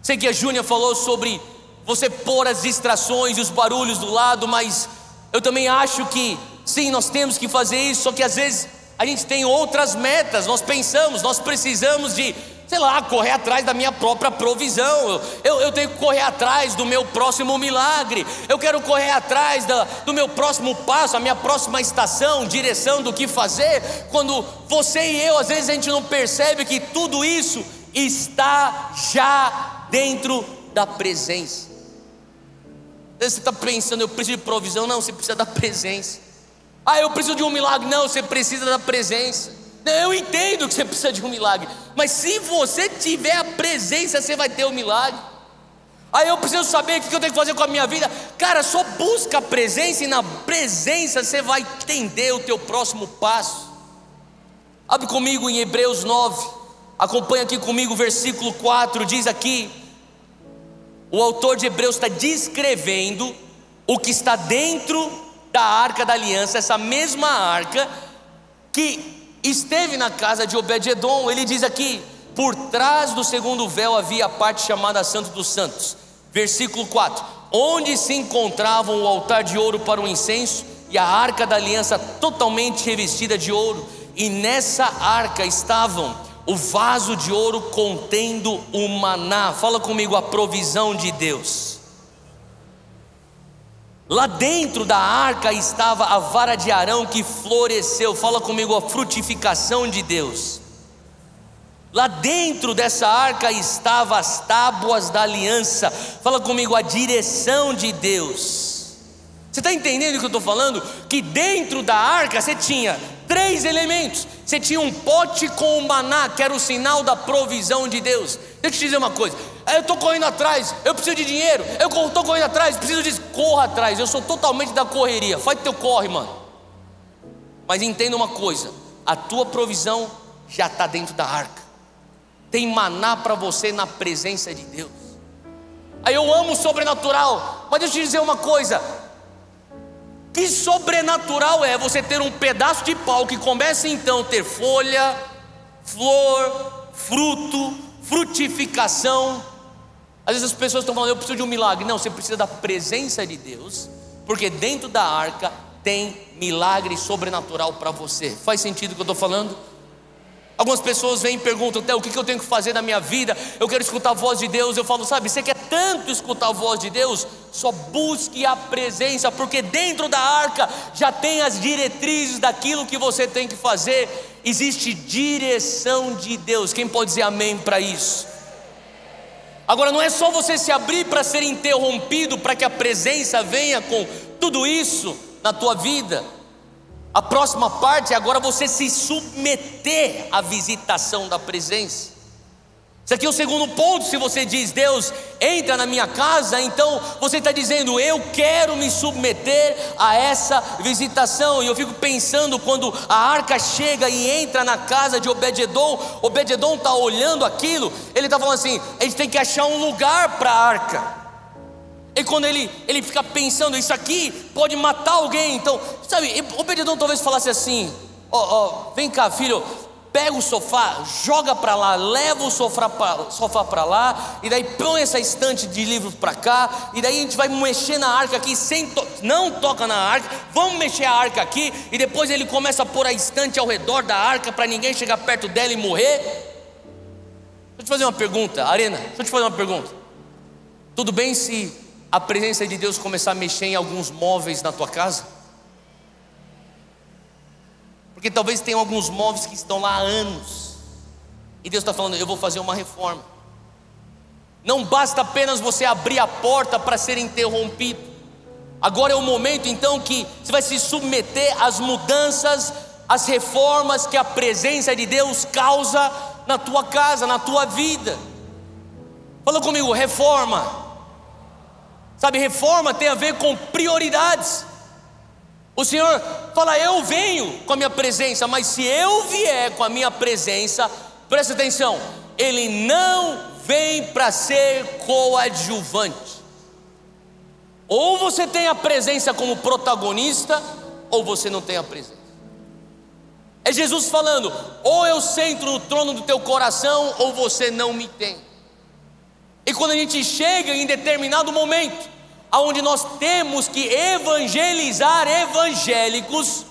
Sei que a Júnia falou sobre você pôr as distrações e os barulhos do lado, mas eu também acho que sim, nós temos que fazer isso. Só que às vezes a gente tem outras metas. Nós pensamos, nós precisamos de, sei lá, correr atrás da minha própria provisão. Eu tenho que correr atrás do meu próximo milagre. Eu quero correr atrás do meu próximo passo, a minha próxima estação, direção do que fazer. Quando você e eu, às vezes a gente não percebe que tudo isso está já dentro da presença. Às vezes você está pensando: eu preciso de provisão. Não, você precisa da presença. Eu preciso de um milagre. Não, você precisa da presença. Eu entendo que você precisa de um milagre, mas se você tiver a presença, você vai ter o milagre. Eu preciso saber o que eu tenho que fazer com a minha vida. Cara, só busca a presença, e na presença você vai entender o teu próximo passo. Abre comigo em Hebreus 9, acompanha aqui comigo o versículo 4. Diz aqui, o autor de Hebreus está descrevendo o que está dentro da arca da aliança, essa mesma arca que esteve na casa de Obed-Edom. Ele diz aqui: Por trás do segundo véu havia a parte chamada Santo dos Santos. Versículo 4: onde se encontravam o altar de ouro para o incenso e a arca da aliança totalmente revestida de ouro, e nessa arca estavam o vaso de ouro contendo o maná. Fala comigo, a provisão de Deus. Lá dentro da arca estava a vara de Arão que floresceu. Fala comigo, a frutificação de Deus. Lá dentro dessa arca estavam as tábuas da aliança. Fala comigo, a direção de Deus. Você está entendendo o que eu estou falando? Que dentro da arca você tinha 3 elementos. Você tinha um pote com o maná, que era o sinal da provisão de Deus. Deixa eu te dizer uma coisa: eu estou correndo atrás, eu preciso de dinheiro, eu estou correndo atrás, preciso disso. Corra atrás, eu sou totalmente da correria. Faz teu corre, mano. Mas entenda uma coisa: a tua provisão já está dentro da arca. Tem maná para você na presença de Deus. Aí eu amo o sobrenatural, mas deixa eu te dizer uma coisa: que sobrenatural é você ter um pedaço de pau que começa então a ter folha, flor, fruto, frutificação. Às vezes as pessoas estão falando, eu preciso de um milagre. Não, você precisa da presença de Deus, porque dentro da arca tem milagre sobrenatural para você. Faz sentido o que eu estou falando? Algumas pessoas vêm e perguntam, Theo, o que eu tenho que fazer na minha vida? Eu quero escutar a voz de Deus. Eu falo, sabe, você quer tanto escutar a voz de Deus? Só busque a presença, porque dentro da arca já tem as diretrizes daquilo que você tem que fazer. Existe direção de Deus. Quem pode dizer amém para isso? Agora não é só você se abrir para ser interrompido, para que a presença venha com tudo isso na tua vida. A próxima parte é agora você se submeter à visitação da presença. Isso aqui é o segundo ponto. Se você diz, Deus, entra na minha casa, então você está dizendo, eu quero me submeter a essa visitação. E eu fico pensando, quando a arca chega e entra na casa de Obed-edom, Obed-edom está olhando aquilo, ele está falando assim, a gente tem que achar um lugar para a arca. E quando ele fica pensando, isso aqui pode matar alguém. Então, sabe, Obed-edom talvez falasse assim, vem cá filho, pega o sofá, joga para lá, leva o sofá para lá, e daí põe essa estante de livros para cá, e daí a gente vai mexer na arca aqui, não toca na arca, vamos mexer a arca aqui, e depois ele começa a pôr a estante ao redor da arca, para ninguém chegar perto dela e morrer. Deixa eu te fazer uma pergunta, Arena, deixa eu te fazer uma pergunta. Tudo bem se a presença de Deus começar a mexer em alguns móveis na tua casa? Porque talvez tenha alguns móveis que estão lá há anos, e Deus está falando, eu vou fazer uma reforma. Não basta apenas você abrir a porta para ser interrompido. Agora é o momento então que você vai se submeter às mudanças, às reformas que a presença de Deus causa na tua casa, na tua vida. Fala comigo, reforma. Sabe, reforma tem a ver com prioridades. O Senhor fala, eu venho com a minha presença, mas se eu vier com a minha presença, presta atenção, Ele não vem para ser coadjuvante. Ou você tem a presença como protagonista, ou você não tem a presença. É Jesus falando, ou eu sento no trono do teu coração, ou você não me tem. E quando a gente chega em determinado momento, onde nós temos que evangelizar evangélicos,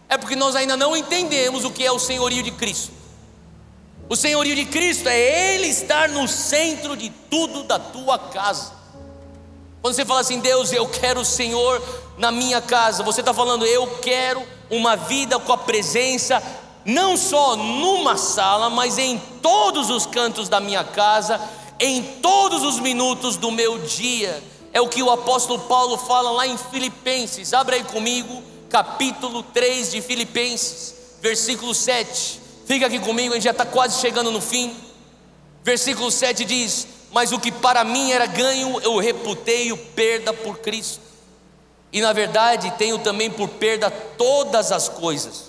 é porque nós ainda não entendemos o que é o senhorio de Cristo. O senhorio de Cristo é Ele estar no centro de tudo da tua casa. Quando você fala assim, Deus, eu quero o Senhor na minha casa, você está falando, eu quero uma vida com a presença, não só numa sala, mas em todos os cantos da minha casa, em todos os minutos do meu dia. É o que o apóstolo Paulo fala lá em Filipenses. Abre aí comigo, capítulo 3 de Filipenses, versículo 7. Fica aqui comigo, a gente já está quase chegando no fim. Versículo 7 diz, mas o que para mim era ganho, eu reputei perda por Cristo. E na verdade tenho também por perda todas as coisas,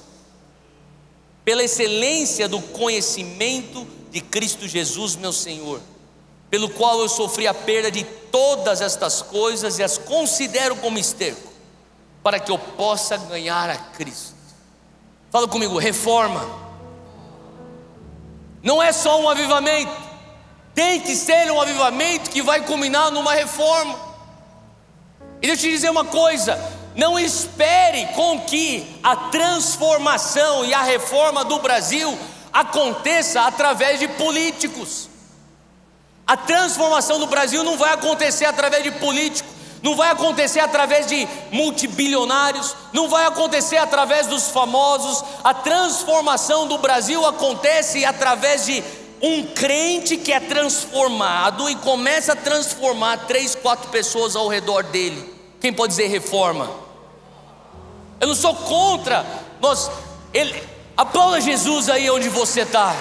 pela excelência do conhecimento de Cristo Jesus meu Senhor, pelo qual eu sofri a perda de todas estas coisas e as considero como esterco, para que eu possa ganhar a Cristo. Fala comigo, reforma. Não é só um avivamento, tem que ser um avivamento que vai culminar numa reforma. E deixa eu te dizer uma coisa: não espere com que a transformação e a reforma do Brasil aconteça através de políticos. A transformação do Brasil não vai acontecer através de políticos, não vai acontecer através de multibilionários, não vai acontecer através dos famosos. A transformação do Brasil acontece através de um crente que é transformado e começa a transformar 3, 4 pessoas ao redor dele. Quem pode dizer reforma? Eu não sou contra aplauda Jesus aí onde você está.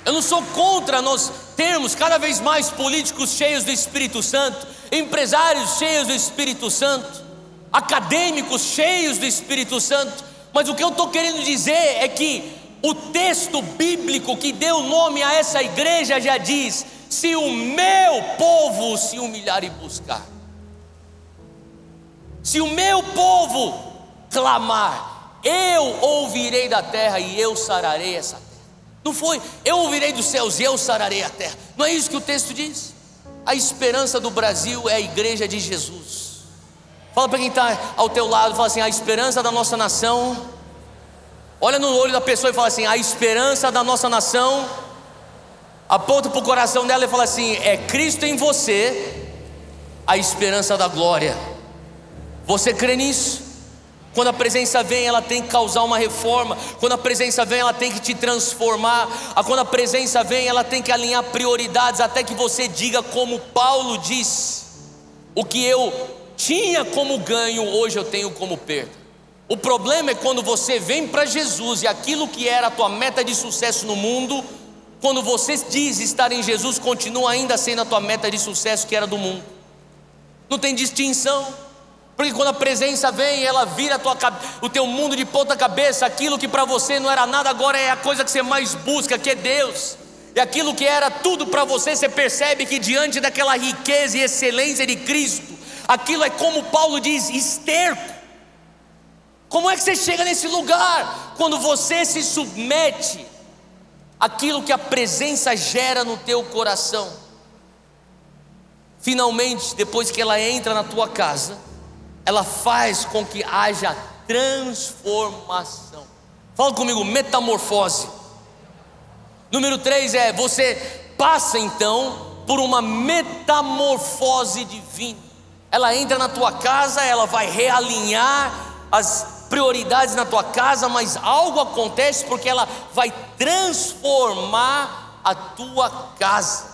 Eu não sou contra nós termos cada vez mais políticos cheios do Espírito Santo, empresários cheios do Espírito Santo, acadêmicos cheios do Espírito Santo. Mas o que eu estou querendo dizer é que o texto bíblico que deu nome a essa igreja já diz: se o meu povo se humilhar e buscar, se o meu povo clamar, eu ouvirei da terra e eu sararei essa terra. Não foi, eu ouvirei dos céus e eu sararei a terra. Não é isso que o texto diz? A esperança do Brasil é a igreja de Jesus. Fala para quem está ao teu lado, fala assim: a esperança da nossa nação. Olha no olho da pessoa e fala assim: a esperança da nossa nação. Aponta para o coração dela e fala assim: é Cristo em você, a esperança da glória. Você crê nisso? Quando a presença vem, ela tem que causar uma reforma. Quando a presença vem, ela tem que te transformar. Quando a presença vem, ela tem que alinhar prioridades, até que você diga como Paulo diz: o que eu tinha como ganho, hoje eu tenho como perda. O problema é quando você vem para Jesus e aquilo que era a tua meta de sucesso no mundo, quando você diz estar em Jesus, continua ainda sendo a tua meta de sucesso que era do mundo. Não tem distinção. Porque quando a presença vem, ela vira o teu mundo de ponta cabeça. Aquilo que para você não era nada, agora é a coisa que você mais busca, que é Deus. E aquilo que era tudo para você, você percebe que diante daquela riqueza e excelência de Cristo, aquilo é, como Paulo diz, esterco. Como é que você chega nesse lugar? Quando você se submete àquilo que a presença gera no teu coração. Finalmente, depois que ela entra na tua casa, ela faz com que haja transformação. Fala comigo: metamorfose. Número 3 é: você passa então por uma metamorfose divina. Ela entra na tua casa, ela vai realinhar as prioridades na tua casa, mas algo acontece porque ela vai transformar a tua casa.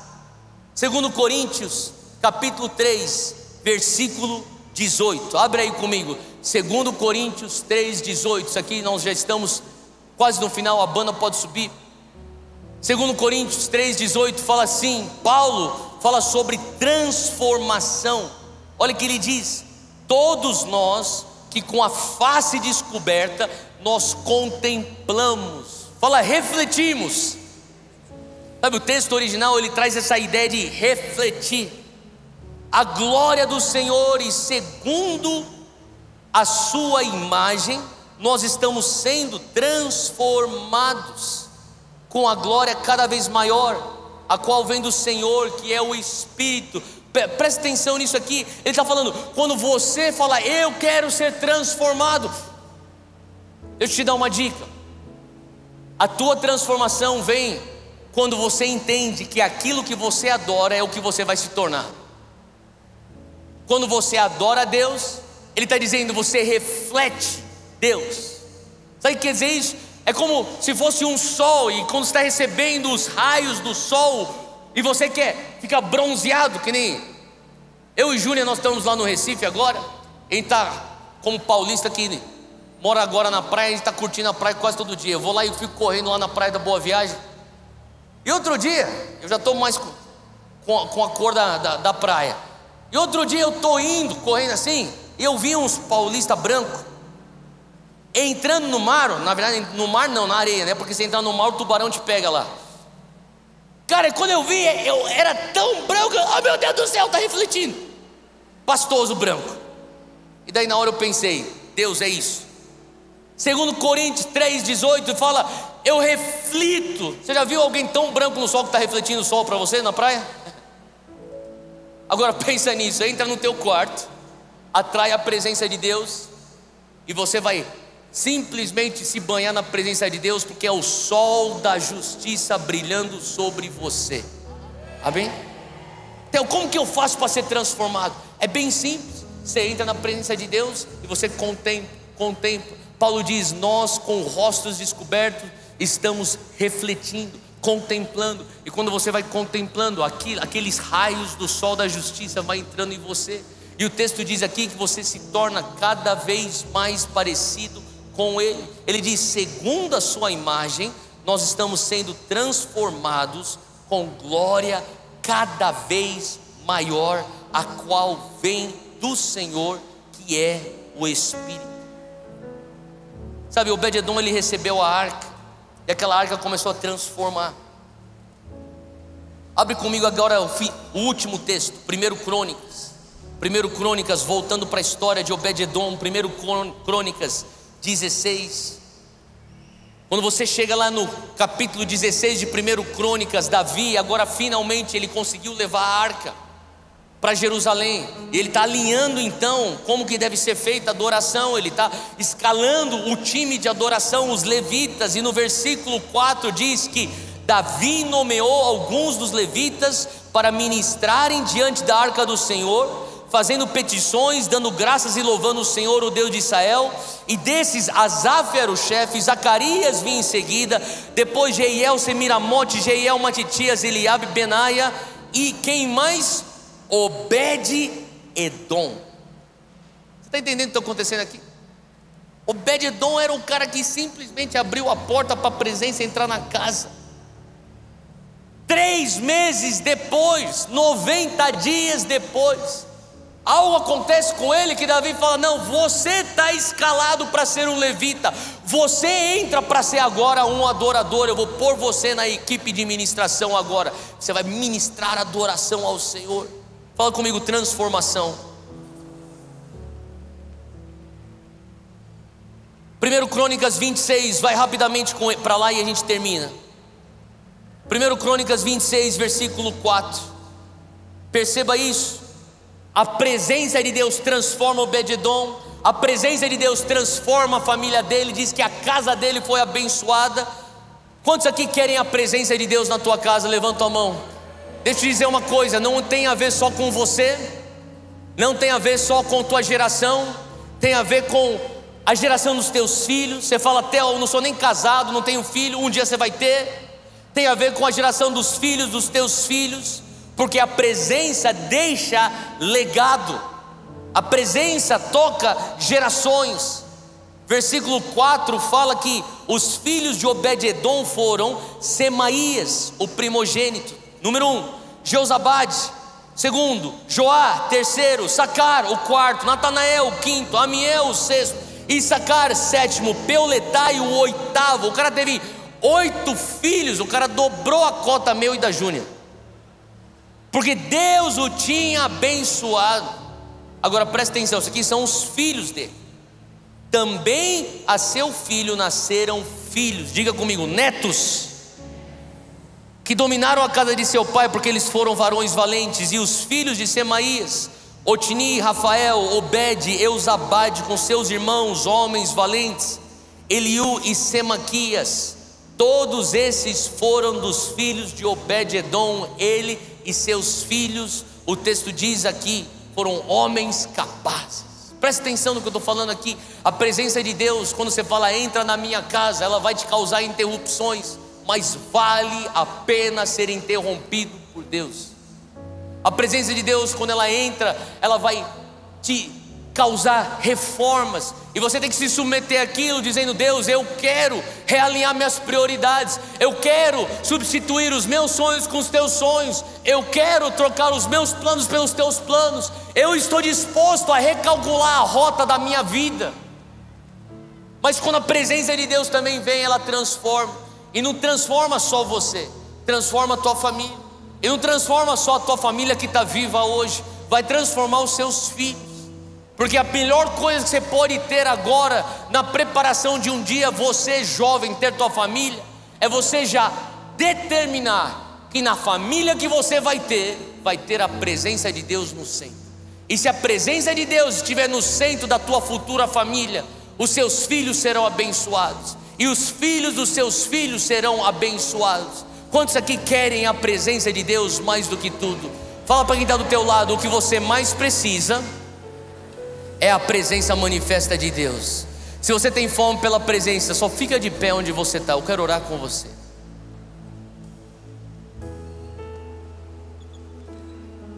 2 Coríntios capítulo 3, versículo 18, abre aí comigo, 2 Coríntios 3, 18. Isso aqui nós já estamos quase no final, a banda pode subir. 2 Coríntios 3, 18 fala assim: Paulo fala sobre transformação. Olha o que ele diz: todos nós que com a face descoberta nós contemplamos, fala refletimos. Sabe, o texto original ele traz essa ideia de refletir a glória do Senhor, e segundo a sua imagem nós estamos sendo transformados com a glória cada vez maior, a qual vem do Senhor, que é o Espírito. Presta atenção nisso aqui. Ele está falando, quando você fala eu quero ser transformado, deixa eu te dar uma dica: a tua transformação vem quando você entende que aquilo que você adora é o que você vai se tornar. Quando você adora a Deus, Ele está dizendo, você reflete Deus. Sabe o que quer dizer isso? É como se fosse um sol, e quando você está recebendo os raios do sol, e você fica bronzeado, que nem eu e Júlia, nós estamos lá no Recife agora. A gente está como paulista que mora agora na praia, a gente está curtindo a praia quase todo dia. Eu vou lá e fico correndo lá na praia da Boa Viagem. E outro dia, eu já estou mais com a cor da praia. E outro dia eu estou indo, correndo assim, e eu vi uns paulistas brancos entrando no mar. Na verdade, no mar não, na areia, né? Porque se entrar no mar, o tubarão te pega lá. Cara, quando eu vi, eu era tão branco, oh meu Deus do céu, está refletindo. Pastoso branco. E daí na hora eu pensei, Deus é isso. Segundo Coríntios 3,18 fala, eu reflito. Você já viu alguém tão branco no sol que está refletindo o sol para você na praia? Agora pensa nisso, entra no teu quarto, atrai a presença de Deus, e você vai simplesmente se banhar na presença de Deus, porque é o sol da justiça brilhando sobre você. Amém? Então como que eu faço para ser transformado? É bem simples, você entra na presença de Deus e você contempla. Paulo diz, nós com rostos descobertos estamos refletindo, contemplando, e quando você vai contemplando, aqueles raios do sol da justiça vai entrando em você, e o texto diz aqui que você se torna cada vez mais parecido com Ele. Ele diz, segundo a sua imagem, nós estamos sendo transformados com glória cada vez maior, a qual vem do Senhor, que é o Espírito. Sabe, Obed-edom, ele recebeu a arca, e aquela arca começou a transformar. Abre comigo agora o último texto, 1 Crônicas, voltando para a história de Obed-edom, 1 Crônicas 16. Quando você chega lá no capítulo 16 de 1 Crônicas, Davi, agora finalmente ele conseguiu levar a arca para Jerusalém, e ele está alinhando então como que deve ser feita a adoração, ele está escalando o time de adoração, os levitas, e no versículo 4 diz que Davi nomeou alguns dos levitas para ministrarem diante da arca do Senhor, fazendo petições, dando graças e louvando o Senhor, o Deus de Israel. E desses, Asaf era o chefe, Zacarias vinha em seguida, depois Jeiel, Semiramote, Jeiel, Matitias, Eliabe, Benaia, e quem mais? Obed-edom. Você está entendendo o que está acontecendo aqui? Obed-edom era o cara que simplesmente abriu a porta para a presença entrar na casa. 3 meses depois, 90 dias depois, algo acontece com ele que Davi fala, não, você está escalado para ser um levita, você entra para ser agora um adorador, eu vou pôr você na equipe de ministração agora, você vai ministrar adoração ao Senhor. Fala comigo, transformação. 1 Crônicas 26, vai rapidamente para lá e a gente termina. 1 Crônicas 26, versículo 4. Perceba isso. A presença de Deus transforma Obed-edom, a presença de Deus transforma a família dele, diz que a casa dele foi abençoada. Quantos aqui querem a presença de Deus na tua casa? Levanta a mão. Deixa eu te dizer uma coisa, não tem a ver só com você, não tem a ver só com tua geração, tem a ver com a geração dos teus filhos. Você fala, até eu não sou nem casado, não tenho filho, um dia você vai ter. Tem a ver com a geração dos filhos dos teus filhos, porque a presença deixa legado, a presença toca gerações. Versículo 4 fala que os filhos de Obed-edom foram Semaías, o primogênito, número 1, Josabade, segundo, Joá, terceiro, Sacar, o quarto, Natanael, o quinto, Amiel, o sexto, Issacar, sétimo, Peuletai, o oitavo. O cara teve 8 filhos, o cara dobrou a cota meu e da Júnior, porque Deus o tinha abençoado. Agora presta atenção, isso aqui são os filhos dele. Também a seu filho nasceram filhos, diga comigo, netos, que dominaram a casa de seu pai, porque eles foram varões valentes. E os filhos de Semaías, Otni, Rafael, Obed, Eusabade, com seus irmãos, homens valentes, Eliú e Semaquias, todos esses foram dos filhos de Obed-edom. Ele e seus filhos, o texto diz aqui, foram homens capazes. Presta atenção no que eu estou falando aqui. A presença de Deus, quando você fala, entra na minha casa, ela vai te causar interrupções, mas vale a pena ser interrompido por Deus. A presença de Deus, quando ela entra, ela vai te causar reformas, e você tem que se submeter àquilo, dizendo, Deus, eu quero realinhar minhas prioridades, eu quero substituir os meus sonhos com os teus sonhos, eu quero trocar os meus planos pelos teus planos, eu estou disposto a recalcular a rota da minha vida. Mas quando a presença de Deus também vem, ela transforma. E não transforma só você, transforma a tua família. E não transforma só a tua família que está viva hoje, vai transformar os seus filhos. Porque a melhor coisa que você pode ter agora, na preparação de um dia você jovem ter tua família, é você já determinar que na família que você vai ter a presença de Deus no centro. E se a presença de Deus estiver no centro da tua futura família, os seus filhos serão abençoados, e os filhos dos seus filhos serão abençoados. Quantos aqui querem a presença de Deus mais do que tudo? Fala para quem está do teu lado: o que você mais precisa é a presença manifesta de Deus. Se você tem fome pela presença, só fica de pé onde você está. Eu quero orar com você.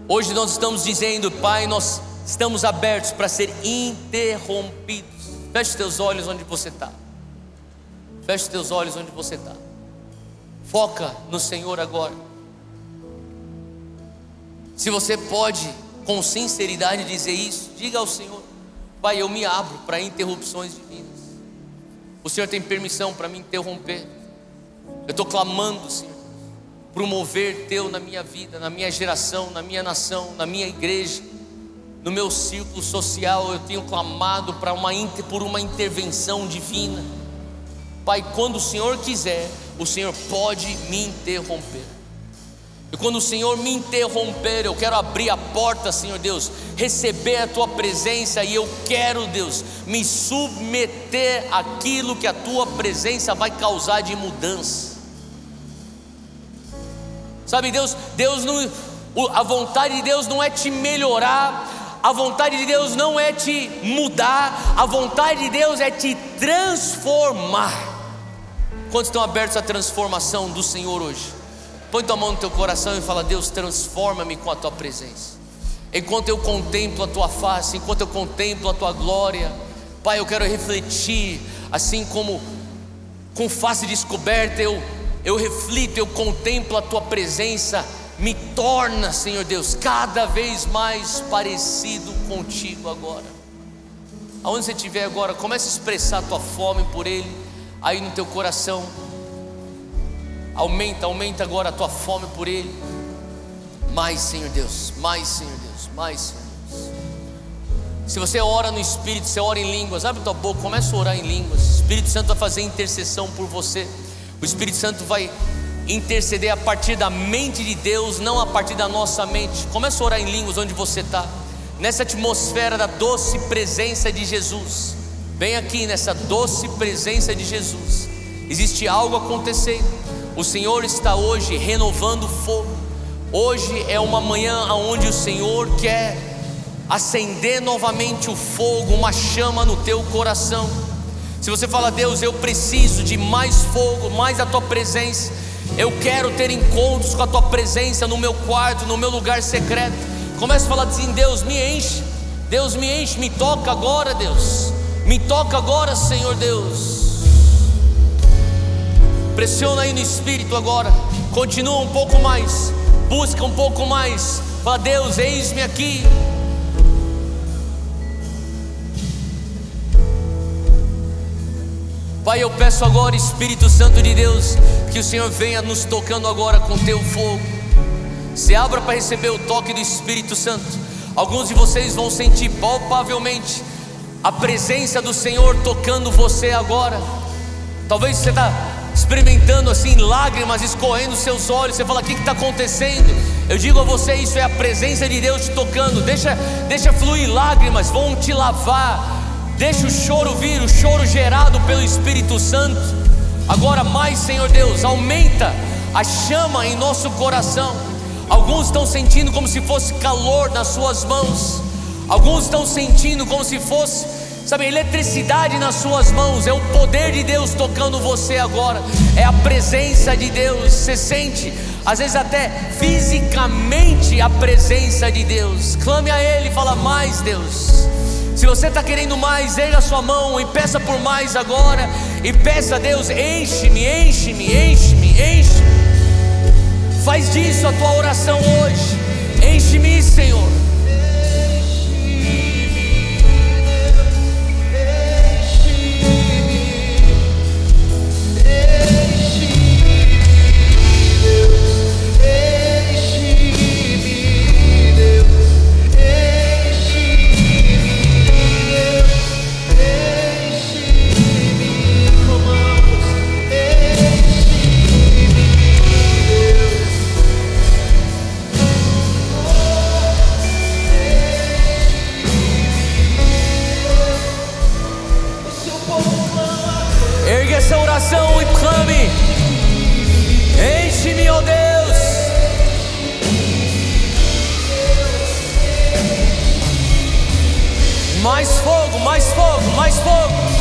Hoje nós estamos dizendo: Pai, nós estamos abertos para ser interrompidos. Feche teus olhos onde você está. Feche teus olhos onde você está. Foca no Senhor agora. Se você pode com sinceridade dizer isso, diga ao Senhor: Pai, eu me abro para interrupções divinas. O Senhor tem permissão para me interromper. Eu estou clamando, Senhor, para um mover Teu na minha vida, na minha geração, na minha nação, na minha igreja, no meu círculo social. Eu tenho clamado por uma intervenção divina. Pai, quando o Senhor quiser, o Senhor pode me interromper. E quando o Senhor me interromper, eu quero abrir a porta, Senhor Deus, receber a Tua presença. E eu quero, Deus, me submeter àquilo que a Tua presença vai causar de mudança. Sabe, Deus não, a vontade de Deus não é te melhorar, a vontade de Deus não é te mudar, a vontade de Deus é te transformar. Quantos estão abertos à transformação do Senhor hoje? Põe tua mão no teu coração e fala: Deus, transforma-me com a Tua presença. Enquanto eu contemplo a Tua face, enquanto eu contemplo a Tua glória, Pai, eu quero refletir, assim como com face descoberta eu reflito, eu contemplo a Tua presença. Me torna, Senhor Deus, cada vez mais parecido contigo agora. Aonde você estiver agora, comece a expressar a tua fome por Ele aí no teu coração. Aumenta agora a tua fome por Ele. Mais, Senhor Deus, mais, Senhor Deus, mais, Senhor Deus. Se você ora no Espírito, você ora em línguas, abre tua boca, começa a orar em línguas. O Espírito Santo vai fazer intercessão por você. O Espírito Santo vai interceder a partir da mente de Deus, não a partir da nossa mente. Começa a orar em línguas onde você está, nessa atmosfera da doce presença de Jesus. Bem aqui nessa doce presença de Jesus, existe algo acontecendo. O Senhor está hoje renovando fogo. Hoje é uma manhã onde o Senhor quer acender novamente o fogo, uma chama no teu coração. Se você fala: Deus, eu preciso de mais fogo, mais a Tua presença, eu quero ter encontros com a Tua presença no meu quarto, no meu lugar secreto. Comece a falar assim: Deus, me enche, Deus, me enche, me toca agora, Deus, me toca agora, Senhor Deus. Pressiona aí no Espírito agora, continua um pouco mais, busca um pouco mais. Fala: Deus, eis-me aqui. Pai, eu peço agora, Espírito Santo de Deus, que o Senhor venha nos tocando agora com Teu fogo. Se abra para receber o toque do Espírito Santo. Alguns de vocês vão sentir palpavelmente a presença do Senhor tocando você agora. Talvez você está experimentando assim lágrimas escorrendo dos seus olhos. Você fala: o que está acontecendo? Eu digo a você, isso é a presença de Deus te tocando. Deixa fluir lágrimas, vão te lavar. Deixa o choro vir, o choro gerado pelo Espírito Santo. Agora mais, Senhor Deus, aumenta a chama em nosso coração. Alguns estão sentindo como se fosse calor nas suas mãos. Alguns estão sentindo como se fosse, sabe, eletricidade nas suas mãos. É o poder de Deus tocando você agora. É a presença de Deus. Você sente, às vezes até fisicamente, a presença de Deus. Clame a Ele e fala: mais, Deus. Se você está querendo mais, erga a sua mão e peça por mais agora. E peça a Deus: enche-me, enche-me, enche-me, enche-me. Faz disso a tua oração hoje. Enche-me, Senhor. Ergue essa oração e clame: enche-me, ó Deus. Mais fogo, mais fogo, mais fogo.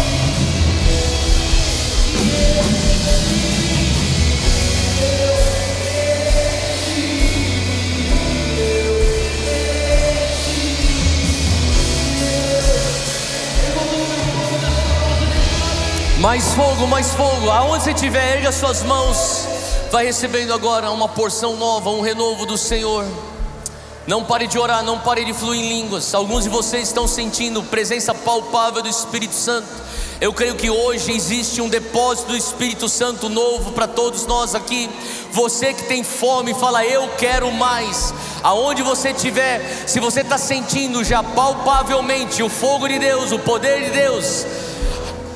Mais fogo, mais fogo. Aonde você estiver, erga suas mãos. Vai recebendo agora uma porção nova, um renovo do Senhor. Não pare de orar, não pare de fluir em línguas. Alguns de vocês estão sentindo presença palpável do Espírito Santo. Eu creio que hoje existe um depósito do Espírito Santo novo para todos nós aqui. Você que tem fome, fala: eu quero mais. Aonde você estiver, se você está sentindo já palpavelmente o fogo de Deus, o poder de Deus,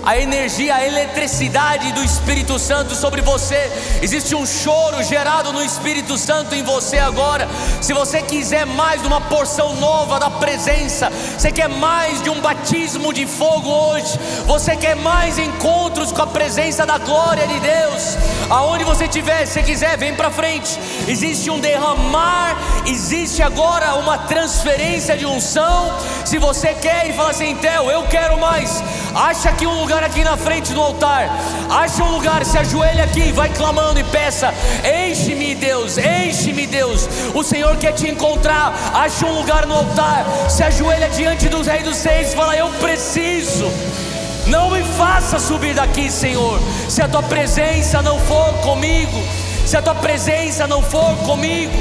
a energia, a eletricidade do Espírito Santo sobre você, existe um choro gerado no Espírito Santo em você agora. Se você quiser mais de uma porção nova da presença, você quer mais de um batismo de fogo hoje, você quer mais encontros com a presença da glória de Deus, aonde você estiver, se quiser, vem para frente. Existe um derramar, existe agora uma transferência de unção. Se você quer e fala assim: Theo, eu quero mais, acha aqui um lugar aqui na frente do altar, acha um lugar, se ajoelha aqui, vai clamando e peça: enche-me, Deus, enche-me, Deus. O Senhor quer te encontrar. Acha um lugar no altar, se ajoelha diante dos Reis dos Reis e fala: eu preciso. Não me faça subir daqui, Senhor, se a tua presença não for comigo. Se a tua presença não for comigo,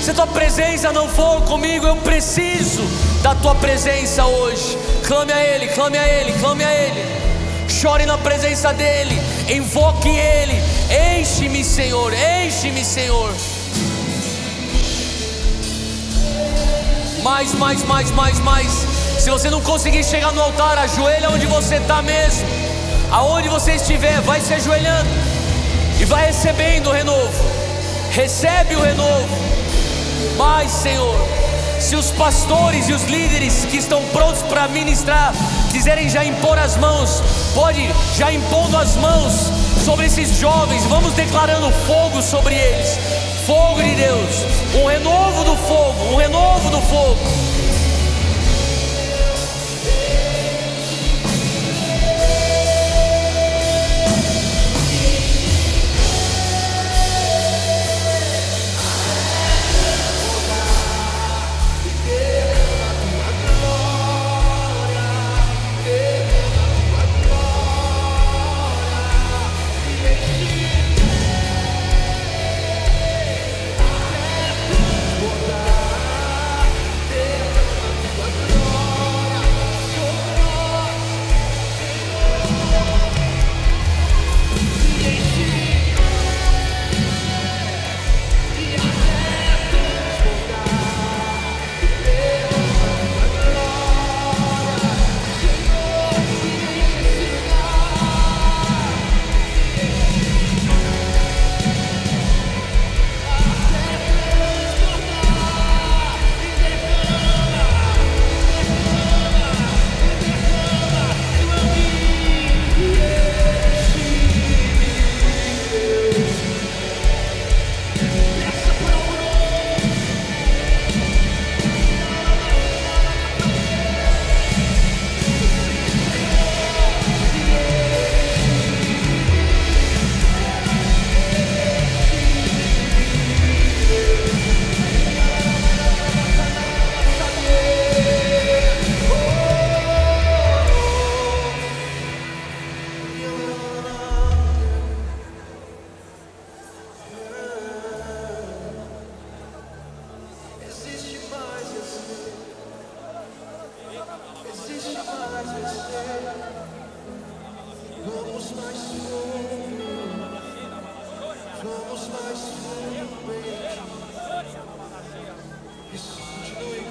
se a tua presença não for comigo, eu preciso da tua presença hoje. Clame a Ele, clame a Ele, clame a Ele. Chore na presença dEle, invoque Ele. Enche-me, Senhor, enche-me, Senhor. Mais, mais, mais, mais, mais. Se você não conseguir chegar no altar, ajoelha onde você está mesmo. Aonde você estiver, vai se ajoelhando e vai recebendo o renovo. Recebe o renovo. Mas, Senhor, se os pastores e os líderes que estão prontos para ministrar quiserem já impor as mãos, pode já impondo as mãos sobre esses jovens. Vamos declarando fogo sobre eles. Fogo de Deus, um renovo do fogo, um renovo do fogo.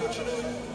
Continue.